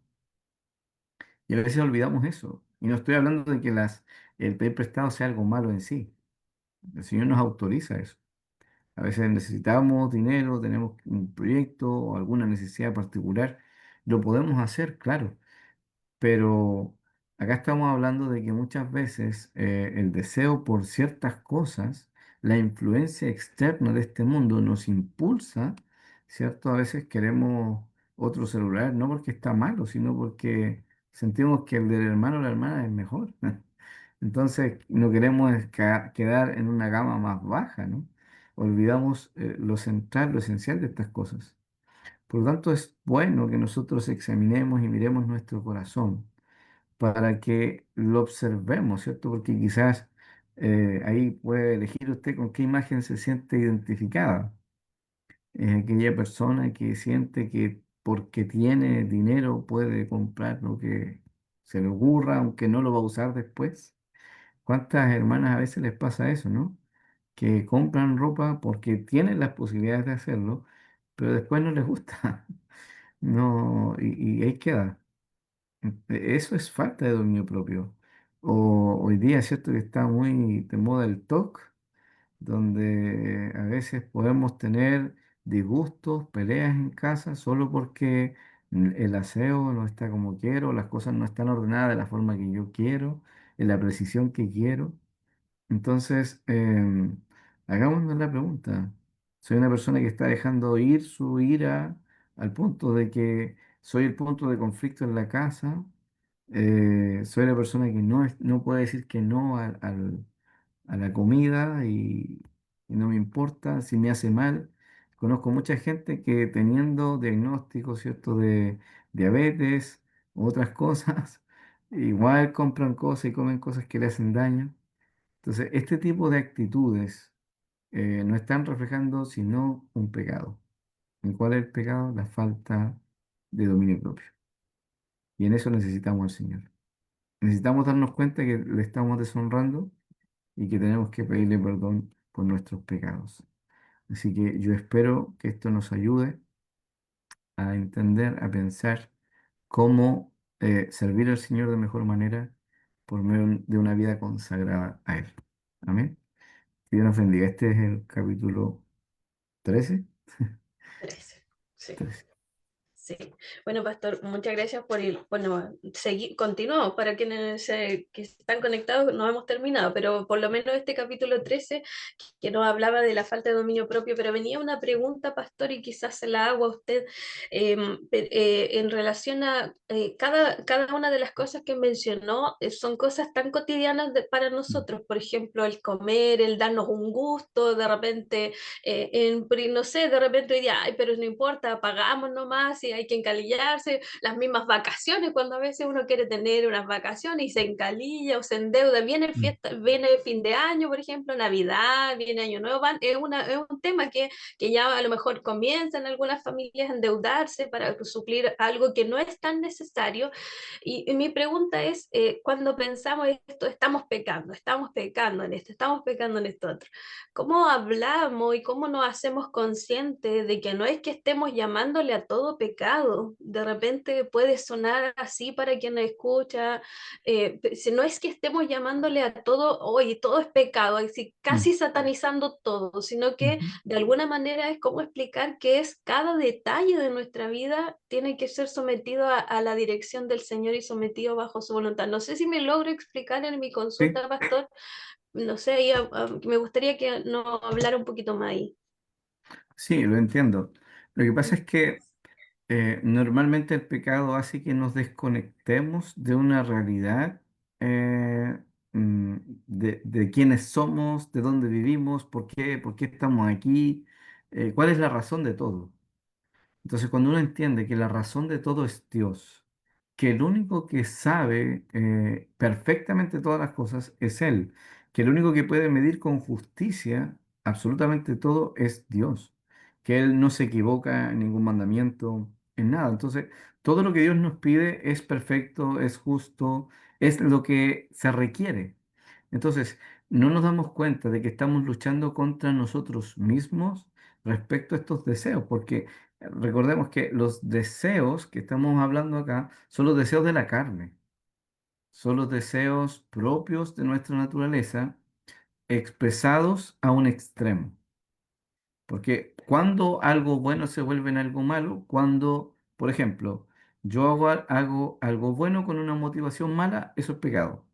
Y a veces olvidamos eso. Y no estoy hablando de que el pedir prestado sea algo malo en sí. El Señor nos autoriza eso. A veces necesitamos dinero, tenemos un proyecto o alguna necesidad particular. Lo podemos hacer, claro, pero acá estamos hablando de que muchas veces el deseo por ciertas cosas, la influencia externa de este mundo nos impulsa, ¿cierto? A veces queremos otro celular, no porque está malo, sino porque sentimos que el del hermano o la hermana es mejor. Entonces no queremos quedar en una gama más baja, ¿no? Olvidamos lo central, lo esencial de estas cosas. Por lo tanto, es bueno que nosotros examinemos y miremos nuestro corazón para que lo observemos, ¿cierto? Porque quizás ahí puede elegir usted con qué imagen se siente identificada. Aquella persona que siente que porque tiene dinero puede comprar lo que se le ocurra, aunque no lo va a usar después. ¿Cuántas hermanas a veces les pasa eso, ¿no? Que compran ropa porque tienen las posibilidades de hacerlo, pero después no les gusta. No, y ahí queda. Eso es falta de dominio propio. O hoy día es cierto que está muy de moda el TOC, donde a veces podemos tener disgustos, peleas en casa solo porque el aseo no está como quiero, las cosas no están ordenadas de la forma que yo quiero, en la precisión que quiero. Entonces, hagámonos la pregunta. Soy una persona que está dejando ir su ira al punto de que soy el punto de conflicto en la casa. Soy la persona que no puede decir que no a la comida y no me importa si me hace mal. Conozco mucha gente que teniendo diagnósticos, ¿cierto?, de diabetes u otras cosas, igual compran cosas y comen cosas que le hacen daño. Entonces, este tipo de actitudes no están reflejando sino un pecado. ¿Y cuál es el pecado? La falta de dominio propio. Y en eso necesitamos al Señor. Necesitamos darnos cuenta que le estamos deshonrando y que tenemos que pedirle perdón por nuestros pecados. Así que yo espero que esto nos ayude a entender, a pensar cómo servir al Señor de mejor manera por medio de una vida consagrada a Él. Amén. Que Dios nos bendiga. Este es el capítulo 13. 13. Sí. 13. Sí, bueno, Pastor, muchas gracias por ir. Bueno, continuamos para quienes que están conectados, no hemos terminado, pero por lo menos este capítulo 13 que nos hablaba de la falta de dominio propio, pero venía una pregunta, Pastor, y quizás se la hago a usted en relación a cada una de las cosas que mencionó, son cosas tan cotidianas para nosotros, por ejemplo, el comer, el darnos un gusto, de repente no sé, de repente hoy día, ay, pero no importa, pagamos nomás y hay que encalillarse, las mismas vacaciones, cuando a veces uno quiere tener unas vacaciones y se encalilla o se endeuda, viene Mm, fiesta, viene fin de año, por ejemplo, Navidad, viene Año Nuevo, es un tema que ya a lo mejor comienzan algunas familias a endeudarse para suplir algo que no es tan necesario. Y mi pregunta es, cuando pensamos esto, estamos pecando en esto, estamos pecando en esto otro. ¿Cómo hablamos y cómo nos hacemos conscientes de que no es que estemos llamándole a todo pecado? De repente puede sonar así para quien nos escucha, si no es que estemos llamándole a todo, oye, todo es pecado, así, mm, casi satanizando todo, sino que ujú. de alguna manera es como explicar que es cada detalle de nuestra vida tiene que ser sometido a la dirección del Señor y sometido bajo su voluntad. No sé si me logro explicar en mi Sí, consulta, pastor. No sé, me gustaría que nos hablara un poquito más ahí. sí, lo entiendo. Lo que pasa es que normalmente el pecado hace que nos desconectemos de una realidad eh, mm, de quiénes somos, de dónde vivimos, por qué estamos aquí, cuál es la razón de todo. Entonces, cuando uno entiende que la razón de todo es Dios, que el único que sabe perfectamente todas las cosas es Él, que el único que puede medir con justicia absolutamente todo es Dios, que Él no se equivoca en ningún mandamiento, en nada. Entonces, todo lo que Dios nos pide es perfecto, es justo, es lo que se requiere. Entonces, no nos damos cuenta de que estamos luchando contra nosotros mismos respecto a estos deseos, porque recordemos que los deseos que estamos hablando acá son los deseos de la carne, son los deseos propios de nuestra naturaleza expresados a un extremo. Porque cuando algo bueno se vuelve en algo malo, cuando, por ejemplo, yo hago algo bueno con una motivación mala, eso es pecado.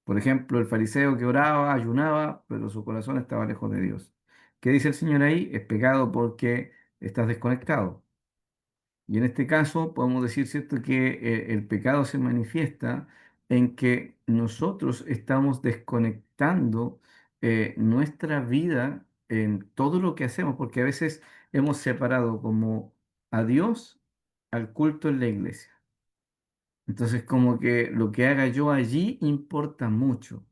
Por ejemplo, el fariseo que oraba, ayunaba, pero su corazón estaba lejos de Dios. ¿Qué dice el Señor ahí? Es pecado porque estás desconectado. Y en este caso podemos decir, ¿cierto?, que el pecado se manifiesta en que nosotros estamos desconectando nuestra vida en todo lo que hacemos, porque a veces hemos separado como a Dios al culto en la iglesia. Entonces, como que lo que haga yo allí importa mucho.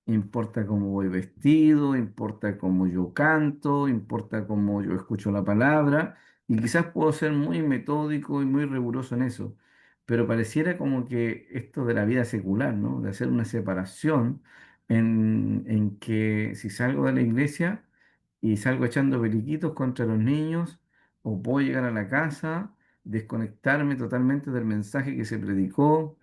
Importa cómo voy vestido, importa cómo yo canto, importa cómo yo escucho la palabra, y quizás puedo ser muy metódico y muy riguroso en eso, pero pareciera como que esto de la vida secular, ¿no? De hacer una separación en que si salgo de la iglesia y salgo echando periquitos contra los niños, o puedo llegar a la casa, desconectarme totalmente del mensaje que se predicó,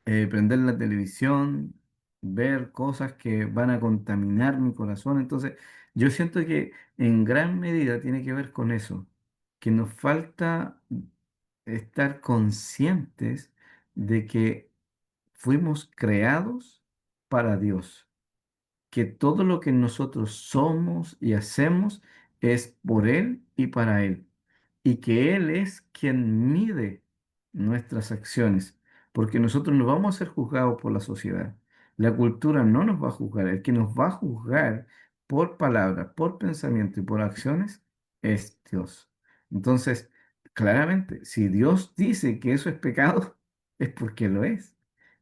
prender la televisión, ver cosas que van a contaminar mi corazón. Entonces, yo siento que en gran medida tiene que ver con eso, que nos falta estar conscientes de que fuimos creados para Dios, que todo lo que nosotros somos y hacemos es por Él y para Él, y que Él es quien mide nuestras acciones, porque nosotros no vamos a ser juzgados por la sociedad. La cultura no nos va a juzgar, el que nos va a juzgar por palabras, por pensamiento y por acciones es Dios. Entonces, claramente, si Dios dice que eso es pecado, es porque lo es.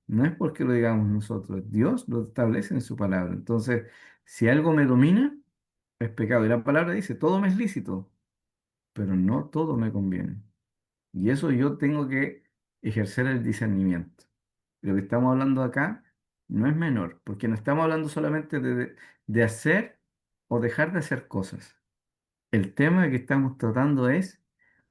No es porque lo digamos nosotros, Dios lo establece en su palabra. Entonces, si algo me domina, es pecado. Y la palabra dice, todo me es lícito, pero no todo me conviene. Y eso yo tengo que ejercer el discernimiento. Lo que estamos hablando acá no es menor, porque no estamos hablando solamente de hacer o dejar de hacer cosas. El tema que estamos tratando es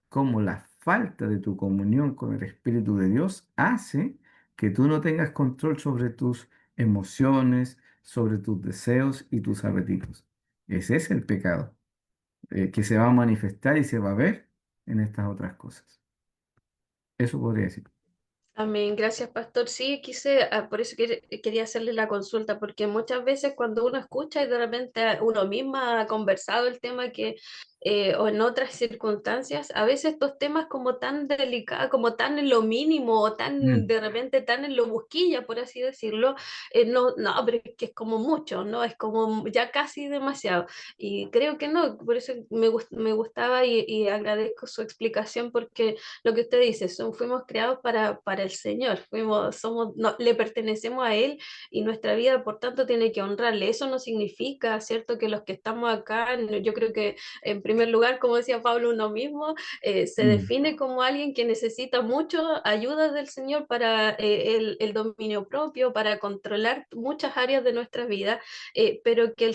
cómo la falta de tu comunión con el Espíritu de Dios hace que tú no tengas control sobre tus emociones, sobre tus deseos y tus apetitos. Ese es el pecado, que se va a manifestar y se va a ver en estas otras cosas. Eso podría decir. Amén, gracias Pastor. Sí, quise, por eso quería hacerle la consulta, porque muchas veces cuando uno escucha y de repente uno misma ha conversado el tema o en otras circunstancias, a veces estos temas como tan delicados, como tan en lo mínimo o tan Mm, de repente tan en lo busquilla, por así decirlo, no, no, pero es que es como mucho, ¿no? Es como ya casi demasiado. Y creo que no, por eso me gustaba y agradezco su explicación porque lo que usted dice, fuimos creados para el Señor, le pertenecemos a Él y nuestra vida, por tanto, tiene que honrarle. Eso no significa, ¿cierto?, que los que estamos acá, yo creo que en primer lugar, como decía Pablo, uno mismo se mm, define como alguien que necesita mucho ayuda del Señor para el dominio propio, para controlar muchas áreas de nuestra vida, pero que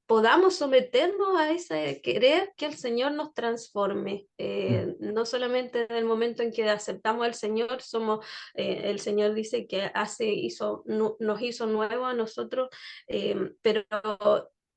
podamos someternos a ese querer que el Señor nos transforme. mm. No solamente en el momento en que aceptamos al Señor, el Señor dice que nos hizo nuevo a nosotros, pero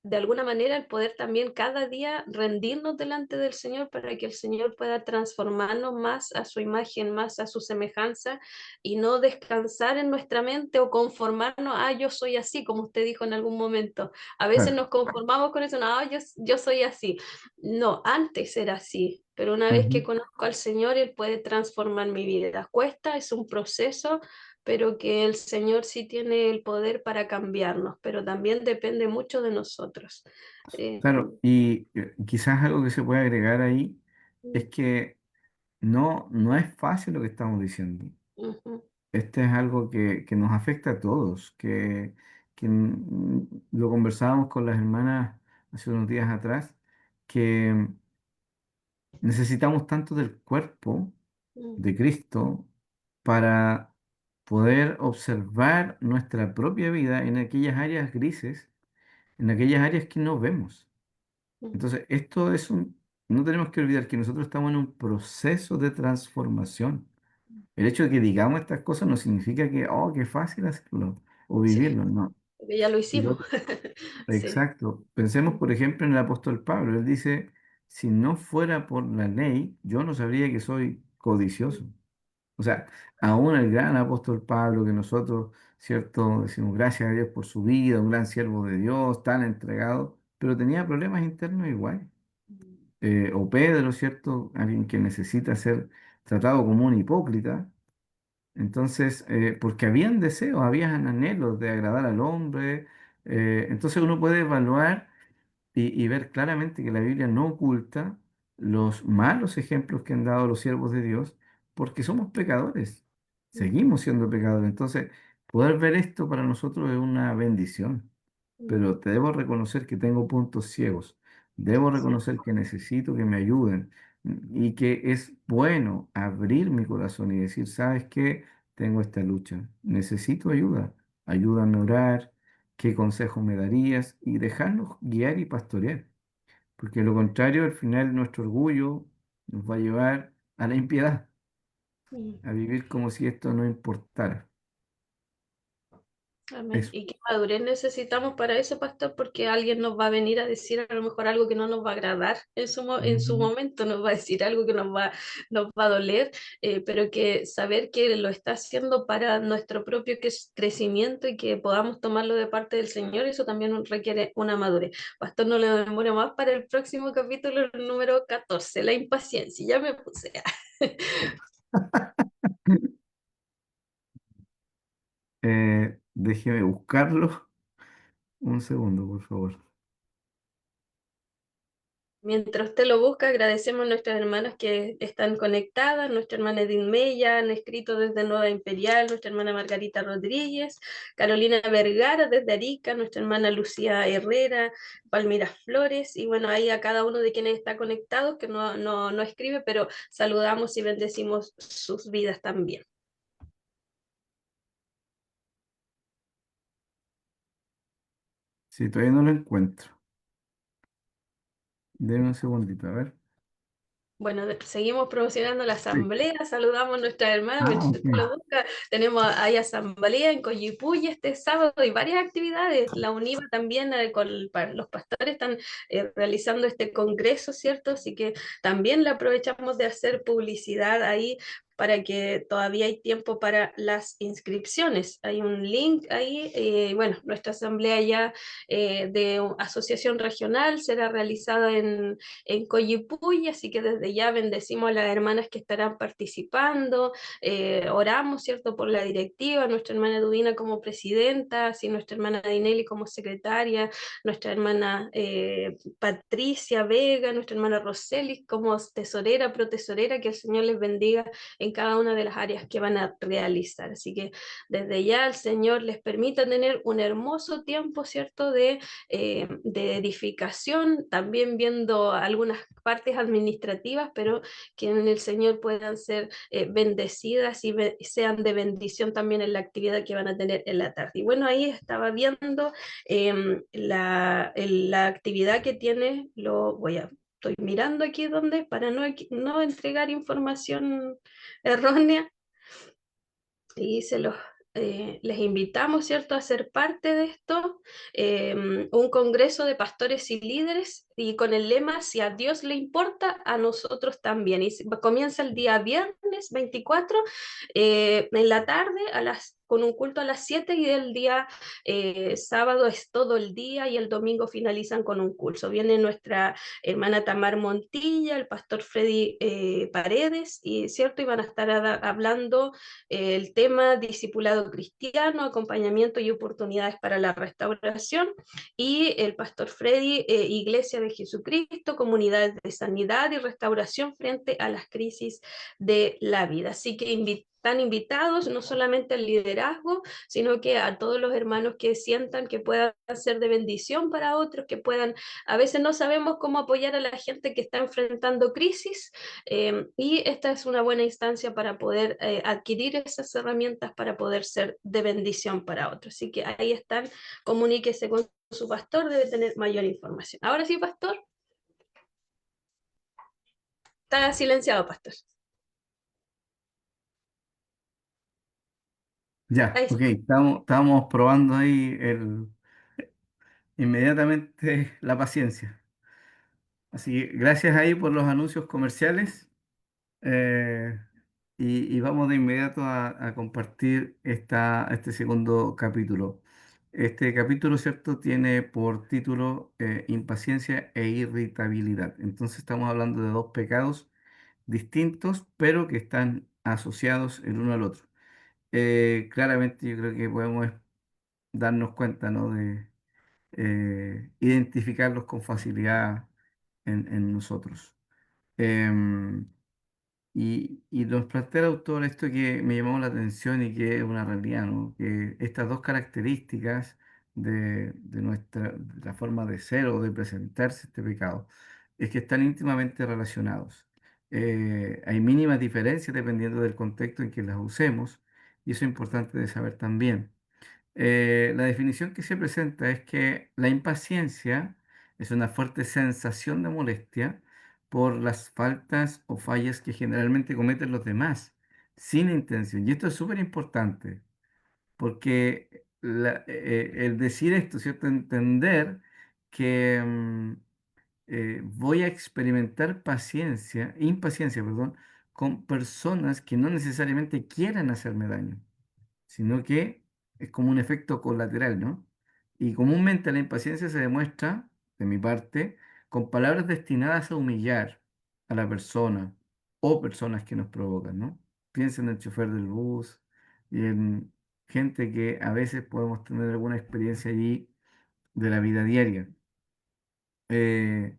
de alguna manera el poder también cada día rendirnos delante del Señor para que el Señor pueda transformarnos más a su imagen, más a su semejanza y no descansar en nuestra mente o conformarnos, yo soy así, como usted dijo en algún momento. A veces Claro. nos conformamos con eso, no, yo soy así. No, antes era así, pero una vez que Ujú. conozco al Señor, Él puede transformar mi vida. Cuesta, es un proceso, pero que el Señor sí tiene el poder para cambiarnos, pero también depende mucho de nosotros. Eh, Claro, y quizás algo que se puede agregar ahí es que no es fácil lo que estamos diciendo. Ujú, Este es algo que nos afecta a todos, lo conversábamos con las hermanas hace unos días atrás, que necesitamos tanto del cuerpo ujú, de Cristo para poder observar nuestra propia vida en aquellas áreas grises, en aquellas áreas que no vemos. ujú, Entonces, no tenemos que olvidar que nosotros estamos en un proceso de transformación. El hecho de que digamos estas cosas no significa que, oh, qué fácil hacerlo o sí, vivirlo, no. porque ya lo Y hicimos. lo- Sí. exacto. Pensemos, por ejemplo, en el apóstol Pablo. Él dice, si no fuera por la ley, yo no sabría que soy codicioso. O sea, aún el gran apóstol Pablo, que nosotros, ¿cierto? Decimos gracias a Dios por su vida, un gran siervo de Dios, tan entregado, pero tenía problemas internos igual. O Pedro, ¿cierto? Alguien que necesita ser tratado como un hipócrita. Entonces, porque habían deseos, habían anhelos de agradar al hombre. Entonces uno puede evaluar y ver claramente que la Biblia no oculta los malos ejemplos que han dado los siervos de Dios, porque somos pecadores, seguimos siendo pecadores. Entonces, poder ver esto para nosotros es una bendición, pero te debo reconocer que tengo puntos ciegos, debo reconocer que necesito que me ayuden y que es bueno abrir mi corazón y decir, ¿sabes qué? Tengo esta lucha, necesito ayuda, ayúdame a orar, qué consejo me darías y dejarnos guiar y pastorear, porque de lo contrario, al final nuestro orgullo nos va a llevar a la impiedad, Mm. a vivir como si esto no importara. Amén. Eso. Y qué madurez necesitamos para eso, pastor, porque alguien nos va a venir a decir a lo mejor algo que no nos va a agradar en su Ujú. momento, nos va a decir algo que nos va a doler, pero que saber que lo está haciendo para nuestro propio crecimiento y que podamos tomarlo de parte del Señor, eso también requiere una madurez. Pastor, no le demore más para el próximo capítulo número 14 la impaciencia. Ya me puse. Déjeme buscarlo. Un segundo, por favor. Mientras usted lo busca, agradecemos a nuestras hermanas que están conectadas, nuestra hermana Edith Mella, han escrito desde Nueva Imperial, nuestra hermana Margarita Rodríguez, Carolina Vergara desde Arica, nuestra hermana Lucía Herrera, Palmira Flores, y bueno, ahí a cada uno de quienes está conectado, que no escribe, pero saludamos y bendecimos sus vidas también. Sí, todavía no lo encuentro. Denme un segundito, a ver. Bueno, seguimos promocionando la Sí. asamblea, saludamos a nuestras hermanas, Ah, mientras ok. usted lo busca, tenemos hay asamblea en Coyipulli este sábado y varias actividades, la UNIVA también, los pastores están realizando este congreso, ¿cierto? Así que también le aprovechamos de hacer publicidad ahí para que todavía hay tiempo para las inscripciones. Hay un link ahí, bueno, nuestra asamblea ya de asociación regional será realizada en Coyipulli, así que desde ya bendecimos a las hermanas que estarán participando, oramos, ¿cierto?, por la directiva, nuestra hermana Dubina como presidenta, así nuestra hermana Dinelli como secretaria, nuestra hermana Patricia Vega, nuestra hermana Roseli como tesorera, protesorera, que el Señor les bendiga en cada una de las áreas que van a realizar. Así que desde ya el Señor les permita tener un hermoso tiempo, ¿cierto?, de edificación, también viendo algunas partes administrativas, pero que en el Señor puedan ser bendecidas y sean de bendición también en la actividad que van a tener en la tarde. Y bueno, ahí estaba viendo la actividad que tiene, estoy mirando aquí donde, para no entregar información errónea, y les invitamos, ¿cierto?, a ser parte de esto, un congreso de pastores y líderes, y con el lema, si a Dios le importa, a nosotros también. Y comienza el día viernes 24 en la tarde, con un culto a las 7, y el día sábado es todo el día, y el domingo finalizan con un curso. Viene nuestra hermana Tamar Montilla, el pastor Freddy Paredes, y cierto, y van a estar hablando el tema discipulado cristiano, acompañamiento y oportunidades para la restauración, y el pastor Freddy, Iglesia de Jesucristo, comunidades de sanidad y restauración frente a las crisis de la vida. Así que están invitados no solamente al liderazgo, sino que a todos los hermanos que sientan que puedan ser de bendición para otros, que puedan, a veces no sabemos cómo apoyar a la gente que está enfrentando crisis, y esta es una buena instancia para poder adquirir esas herramientas para poder ser de bendición para otros. Así que ahí están, comuníquese con su pastor, debe tener mayor información. Ahora sí, pastor, está silenciado, pastor. Ya, Ahí ok. está. Estamos probando ahí inmediatamente la paciencia. Así que gracias ahí por los anuncios comerciales. eh, y vamos de inmediato a compartir este segundo capítulo. Este capítulo, ¿cierto?, tiene por título impaciencia e irritabilidad. Entonces estamos hablando de dos pecados distintos, pero que están asociados el uno al otro. Claramente yo creo que podemos darnos cuenta, ¿no?, de identificarlos con facilidad en nosotros. Em, y nos plantea el autor esto que me llamó la atención y que es una realidad, ¿no? Que estas dos características de de la forma de ser o de presentarse este pecado, es que están íntimamente relacionados. Hay mínimas diferencias dependiendo del contexto en que las usemos, y eso es importante de saber también. La definición que se presenta es que la impaciencia es una fuerte sensación de molestia por las faltas o fallas que generalmente cometen los demás, sin intención. Y esto es súper importante, porque el decir esto, ¿cierto? Entender que voy a experimentar impaciencia, perdón, con personas que no necesariamente quieran hacerme daño, sino que es como un efecto colateral, ¿no? Y comúnmente la impaciencia se demuestra, de mi parte, con palabras destinadas a humillar a la persona o personas que nos provocan, ¿no? Piensa en el chofer del bus y en gente que a veces podemos tener alguna experiencia allí de la vida diaria. Eh,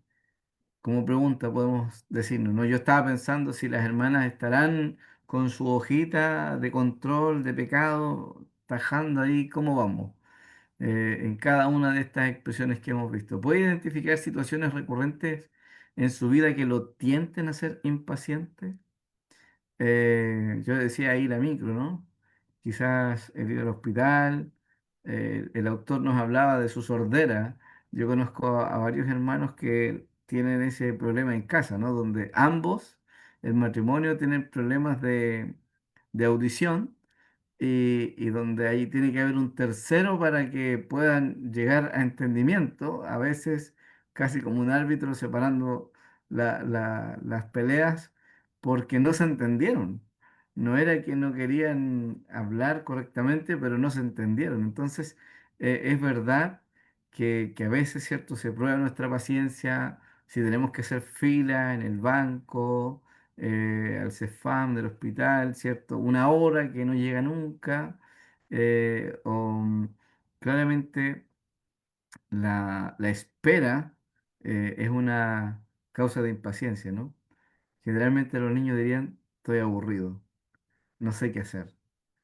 como pregunta podemos decirnos, ¿no? Yo estaba pensando si las hermanas estarán con su hojita de control de pecado, tajando ahí cómo vamos en cada una de estas expresiones que hemos visto. ¿Puede identificar situaciones recurrentes en su vida que lo tienten a ser impaciente? Yo decía ahí la micro, ¿no? Quizás el ir al hospital, el autor nos hablaba de su sordera. Yo conozco a varios hermanos que tienen ese problema en casa, ¿no? Donde ambos, el matrimonio, tienen problemas de audición y donde ahí tiene que haber un tercero para que puedan llegar a entendimiento, a veces casi como un árbitro separando las peleas porque no se entendieron. No era que no querían hablar correctamente, pero no se entendieron. Entonces, es verdad que a veces, ¿cierto?, se prueba nuestra paciencia, si tenemos que hacer fila en el banco al CEFAM del hospital, ¿cierto? Una hora que no llega nunca. Claramente la espera es una causa de impaciencia, ¿no? Generalmente los niños dirían, estoy aburrido, no sé qué hacer.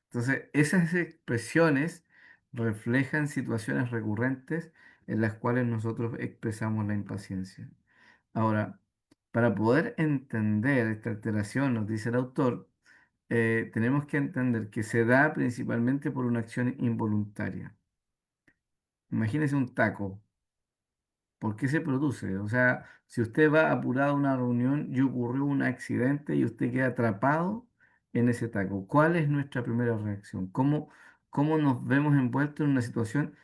Entonces, esas expresiones reflejan situaciones recurrentes en las cuales nosotros expresamos la impaciencia. Ahora, para poder entender esta alteración, nos dice el autor, tenemos que entender que se da principalmente por una acción involuntaria. Imagínese un taco. ¿Por qué se produce? O sea, si usted va apurado a una reunión y ocurrió un accidente y usted queda atrapado en ese taco, ¿cuál es nuestra primera reacción? ¿Cómo nos vemos envueltos en una situación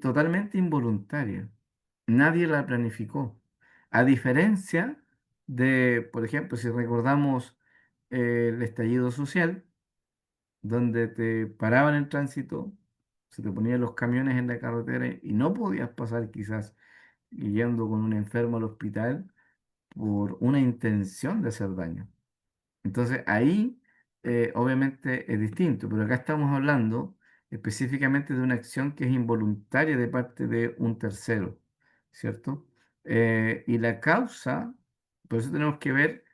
totalmente involuntaria? Nadie la planificó. A diferencia de, por ejemplo, si recordamos el estallido social, donde te paraban el tránsito, se te ponían los camiones en la carretera y no podías pasar quizás yendo con un enfermo al hospital por una intención de hacer daño. Entonces ahí obviamente es distinto, pero acá estamos hablando específicamente de una acción que es involuntaria de parte de un tercero, ¿cierto? Y la causa, por eso tenemos que ver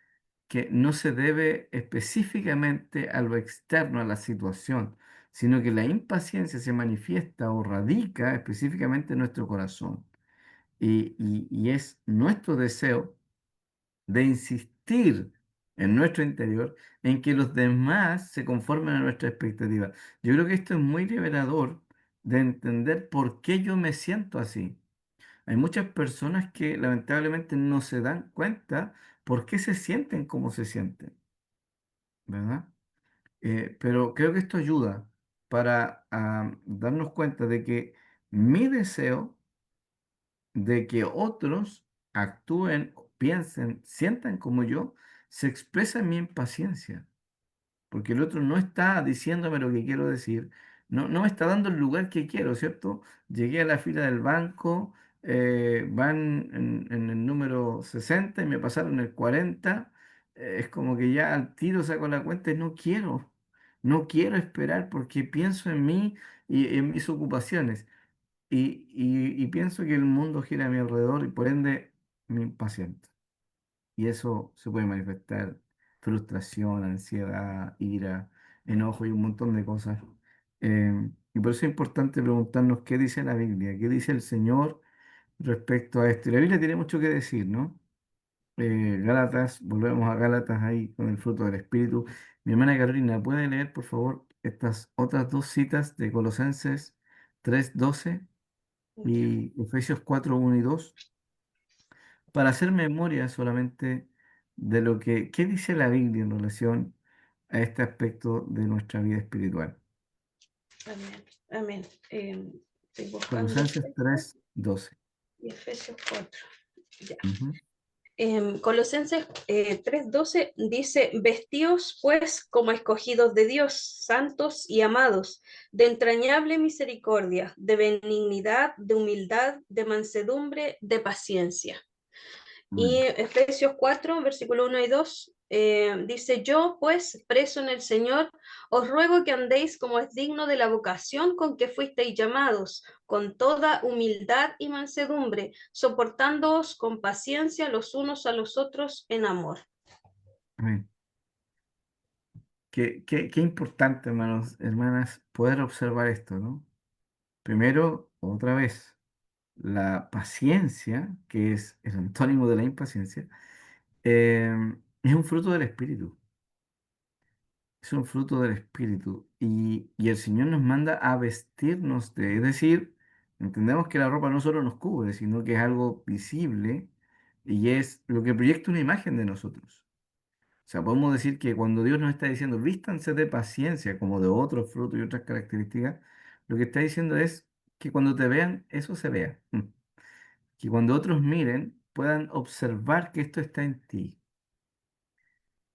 que no se debe específicamente a lo externo, a la situación, sino que la impaciencia se manifiesta o radica específicamente en nuestro corazón. Y es nuestro deseo de insistir en nuestro interior en que los demás se conformen a nuestra expectativa. Yo creo que esto es muy liberador de entender por qué yo me siento así. Hay muchas personas que lamentablemente no se dan cuenta por qué se sienten como se sienten, ¿verdad? Pero creo que esto ayuda para darnos cuenta de que mi deseo de que otros actúen, piensen, sientan como yo, se expresa en mi impaciencia, porque el otro no está diciéndome lo que quiero decir, no me está dando el lugar que quiero, ¿cierto? Llegué a la fila del banco, van en el número 60 y me pasaron el 40, es como que ya al tiro saco la cuenta y no quiero esperar porque pienso en mí y en mis ocupaciones. Y pienso que el mundo gira a mi alrededor y por ende me impaciento. Y eso se puede manifestar frustración, ansiedad, ira, enojo y un montón de cosas. Y por eso es importante preguntarnos qué dice la Biblia, qué dice el Señor respecto a esto. Y la Biblia tiene mucho que decir, ¿no? Gálatas, volvemos a Gálatas ahí con el fruto del Espíritu. Mi hermana Carolina, ¿puede leer, por favor, estas otras dos citas de Colosenses 3:12 Ya. y Efesios 4:1 y 2 para hacer memoria solamente de qué dice la Biblia en relación a este aspecto de nuestra vida espiritual? Amén. Amén. Estoy buscando Colosenses Efesios 3:12. y Efesios 4. Ya. Ujú. Colosenses 3:12 dice, vestíos pues como escogidos de Dios, santos y amados, de entrañable misericordia, de benignidad, de humildad, de mansedumbre, de paciencia. Y Amén. Efesios 4, versículo 1 y 2 Dice, yo pues, preso en el Señor, os ruego que andéis como es digno de la vocación con que fuisteis llamados, con toda humildad y mansedumbre, soportándoos con paciencia los unos a los otros en amor. Amén. Qué importante, hermanos, hermanas, poder observar esto, ¿no? Primero, otra vez, la paciencia, que es el antónimo de la impaciencia, es un fruto del Espíritu. Es un fruto del Espíritu. Y el Señor nos manda a vestirnos de, es decir, entendemos que la ropa no solo nos cubre, sino que es algo visible y es lo que proyecta una imagen de nosotros. O sea, podemos decir que cuando Dios nos está diciendo, vístanse de paciencia, como de otros frutos y otras características, lo que está diciendo es que cuando te vean, eso se vea. Que cuando otros miren, puedan observar que esto está en ti.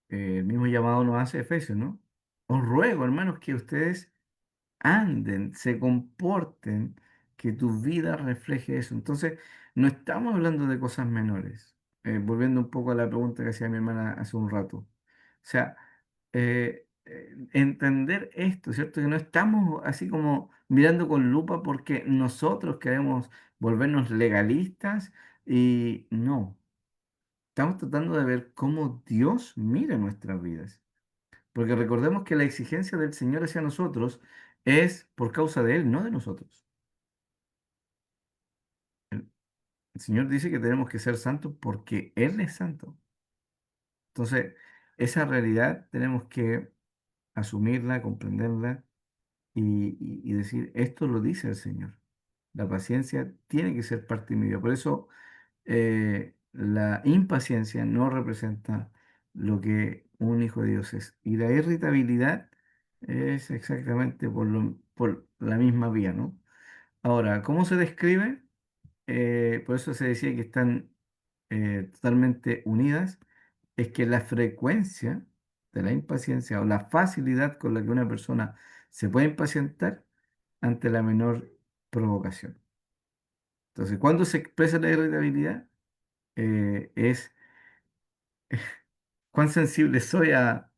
El mismo llamado nos hace Efesios, ¿no? Os ruego, hermanos, que ustedes anden, se comporten, que tu vida refleje eso. Entonces, no estamos hablando de cosas menores. Volviendo un poco a la pregunta que hacía mi hermana hace un rato. O sea, entender esto, ¿cierto? Que no estamos así como mirando con lupa porque nosotros queremos volvernos legalistas y no. Estamos tratando de ver cómo Dios mira nuestras vidas. Porque recordemos que la exigencia del Señor hacia nosotros es por causa de Él, no de nosotros. El Señor dice que tenemos que ser santos porque Él es santo. Entonces, esa realidad tenemos que asumirla, comprenderla y decir, esto lo dice el Señor. La paciencia tiene que ser parte de mi vida. Por eso, la impaciencia no representa lo que un hijo de Dios es. Y la irritabilidad es exactamente por la misma vía, ¿no? Ahora, ¿cómo se describe? Por eso se decía que están totalmente unidas, es que la frecuencia de la impaciencia o la facilidad con la que una persona se puede impacientar ante la menor provocación. Entonces, cuando se expresa la irritabilidad, es cuán sensible soy a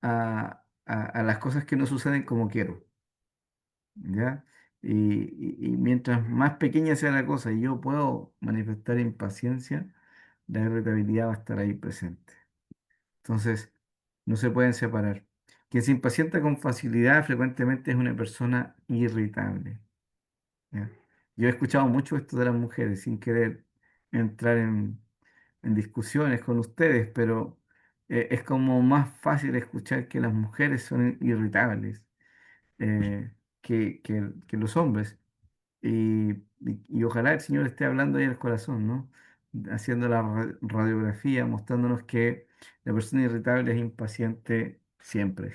las cosas que no suceden como quiero, ¿ya? Y mientras más pequeña sea la cosa y yo puedo manifestar impaciencia, la irritabilidad va a estar ahí presente. Entonces, no se pueden separar. Quien se impacienta con facilidad frecuentemente es una persona irritable, ¿ya? Yo he escuchado mucho esto de las mujeres, sin querer entrar en discusiones con ustedes, pero es como más fácil escuchar que las mujeres son irritables que los hombres. Y ojalá el Señor esté hablando ahí al corazón, ¿no? Haciendo la radiografía, mostrándonos que la persona irritable es impaciente siempre,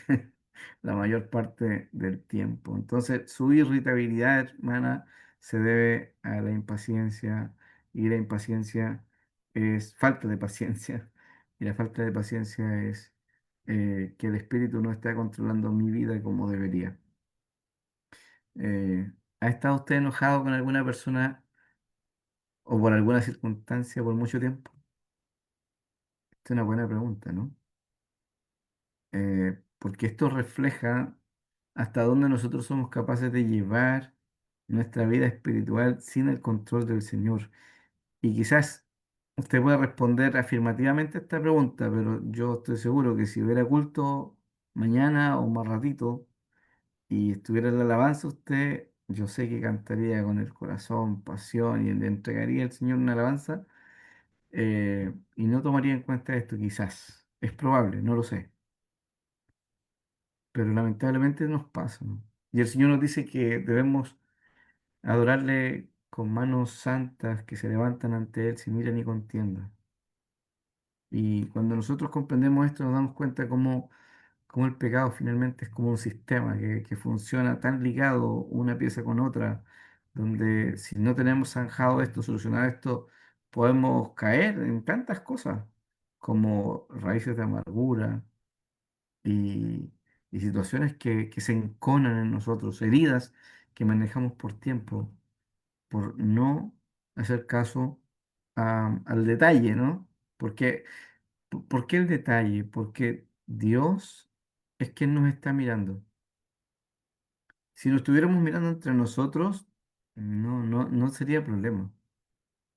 la mayor parte del tiempo. Entonces, su irritabilidad, hermana, se debe a la impaciencia y la impaciencia es falta de paciencia y la falta de paciencia es que el Espíritu no está controlando mi vida como debería. Eh, ¿Ha estado usted enojado con alguna persona o por alguna circunstancia por mucho tiempo? Esta es una buena pregunta, ¿no? Porque esto refleja hasta dónde nosotros somos capaces de llevar nuestra vida espiritual sin el control del Señor. Y quizás usted pueda responder afirmativamente a esta pregunta, pero yo estoy seguro que si hubiera culto mañana o más ratito, y estuviera en la alabanza usted, yo sé que cantaría con el corazón, pasión y le entregaría al Señor una alabanza y no tomaría en cuenta esto quizás. Es probable, no lo sé, pero lamentablemente nos pasa, ¿no? Y el Señor nos dice que debemos adorarle con manos santas que se levantan ante Él sin ira ni contienda. Y cuando nosotros comprendemos esto nos damos cuenta cómo el pecado finalmente es como un sistema que funciona tan ligado una pieza con otra, donde si no tenemos zanjado esto, solucionado esto, podemos caer en tantas cosas como raíces de amargura y, y situaciones que se enconan en nosotros, heridas que manejamos por tiempo, por no hacer caso al detalle, ¿no? Porque ¿Por qué el detalle? Porque Dios es quien nos está mirando. Si nos estuviéramos mirando entre nosotros, no sería problema.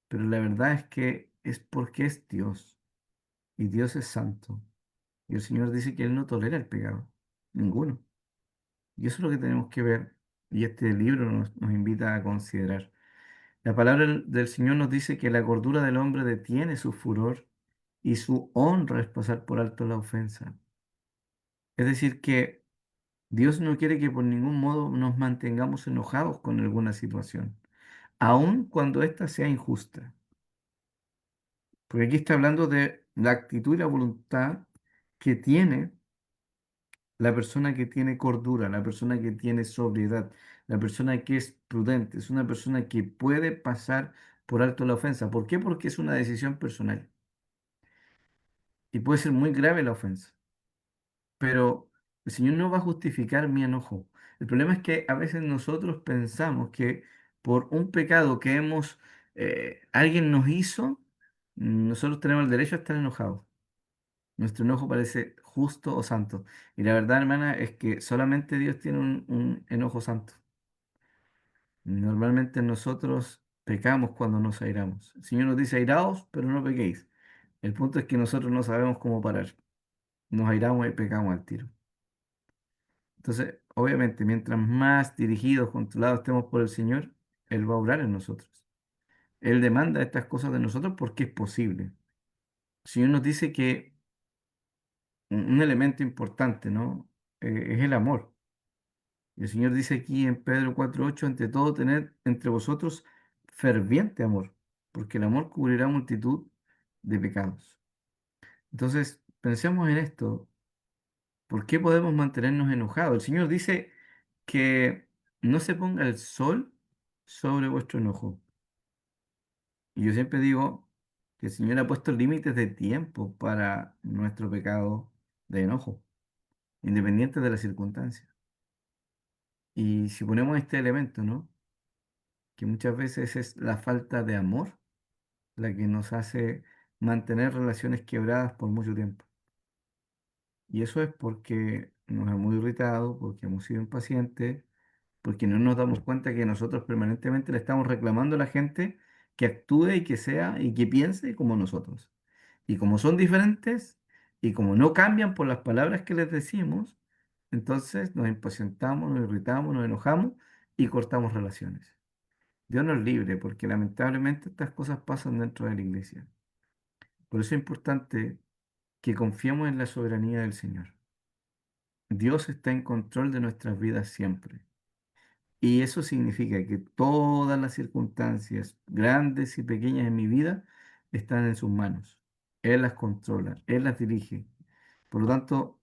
Pero la verdad es que es porque es Dios y Dios es santo. Y el Señor dice que Él no tolera el pecado, ninguno. Y eso es lo que tenemos que ver y este libro nos invita a considerar. La palabra del Señor nos dice que la cordura del hombre detiene su furor y su honra es pasar por alto la ofensa. Es decir, que Dios no quiere que por ningún modo nos mantengamos enojados con alguna situación, aun cuando ésta sea injusta. Porque aquí está hablando de la actitud y la voluntad que tiene la persona que tiene cordura, la persona que tiene sobriedad, la persona que es prudente, es una persona que puede pasar por alto la ofensa. ¿Por qué? Porque es una decisión personal y puede ser muy grave la ofensa, pero el Señor no va a justificar mi enojo. El problema es que a veces nosotros pensamos que por un pecado que alguien nos hizo, nosotros tenemos el derecho a estar enojados. Nuestro enojo parece justo o santo. Y la verdad, hermana, es que solamente Dios tiene un enojo santo. Normalmente nosotros pecamos cuando nos airamos. El Señor nos dice airaos, pero no pequéis. El punto es que nosotros no sabemos cómo parar. Nos airamos y pecamos al tiro. Entonces, obviamente, mientras más dirigidos, controlados estemos por el Señor, Él va a obrar en nosotros. Él demanda estas cosas de nosotros porque es posible. El Señor nos dice que un elemento importante, ¿no? Es el amor. Y el Señor dice aquí en Pedro 4:8, ante todo tened entre vosotros ferviente amor, porque el amor cubrirá multitud de pecados. Entonces, pensemos en esto. ¿Por qué podemos mantenernos enojados? El Señor dice que no se ponga el sol sobre vuestro enojo. Y yo siempre digo que el Señor ha puesto límites de tiempo para nuestro pecado de enojo, independiente de las circunstancias. Y si ponemos este elemento, ¿no? Que muchas veces es la falta de amor la que nos hace mantener relaciones quebradas por mucho tiempo. Y eso es porque nos hemos irritado, porque hemos sido impacientes, porque no nos damos cuenta que nosotros permanentemente le estamos reclamando a la gente que actúe y que sea y que piense como nosotros. Y como son diferentes y como no cambian por las palabras que les decimos, entonces nos impacientamos, nos irritamos, nos enojamos y cortamos relaciones. Dios nos libre, porque lamentablemente estas cosas pasan dentro de la iglesia. Por eso es importante que confiemos en la soberanía del Señor. Dios está en control de nuestras vidas siempre. Y eso significa que todas las circunstancias, grandes y pequeñas en mi vida, están en sus manos. Él las controla, Él las dirige. Por lo tanto,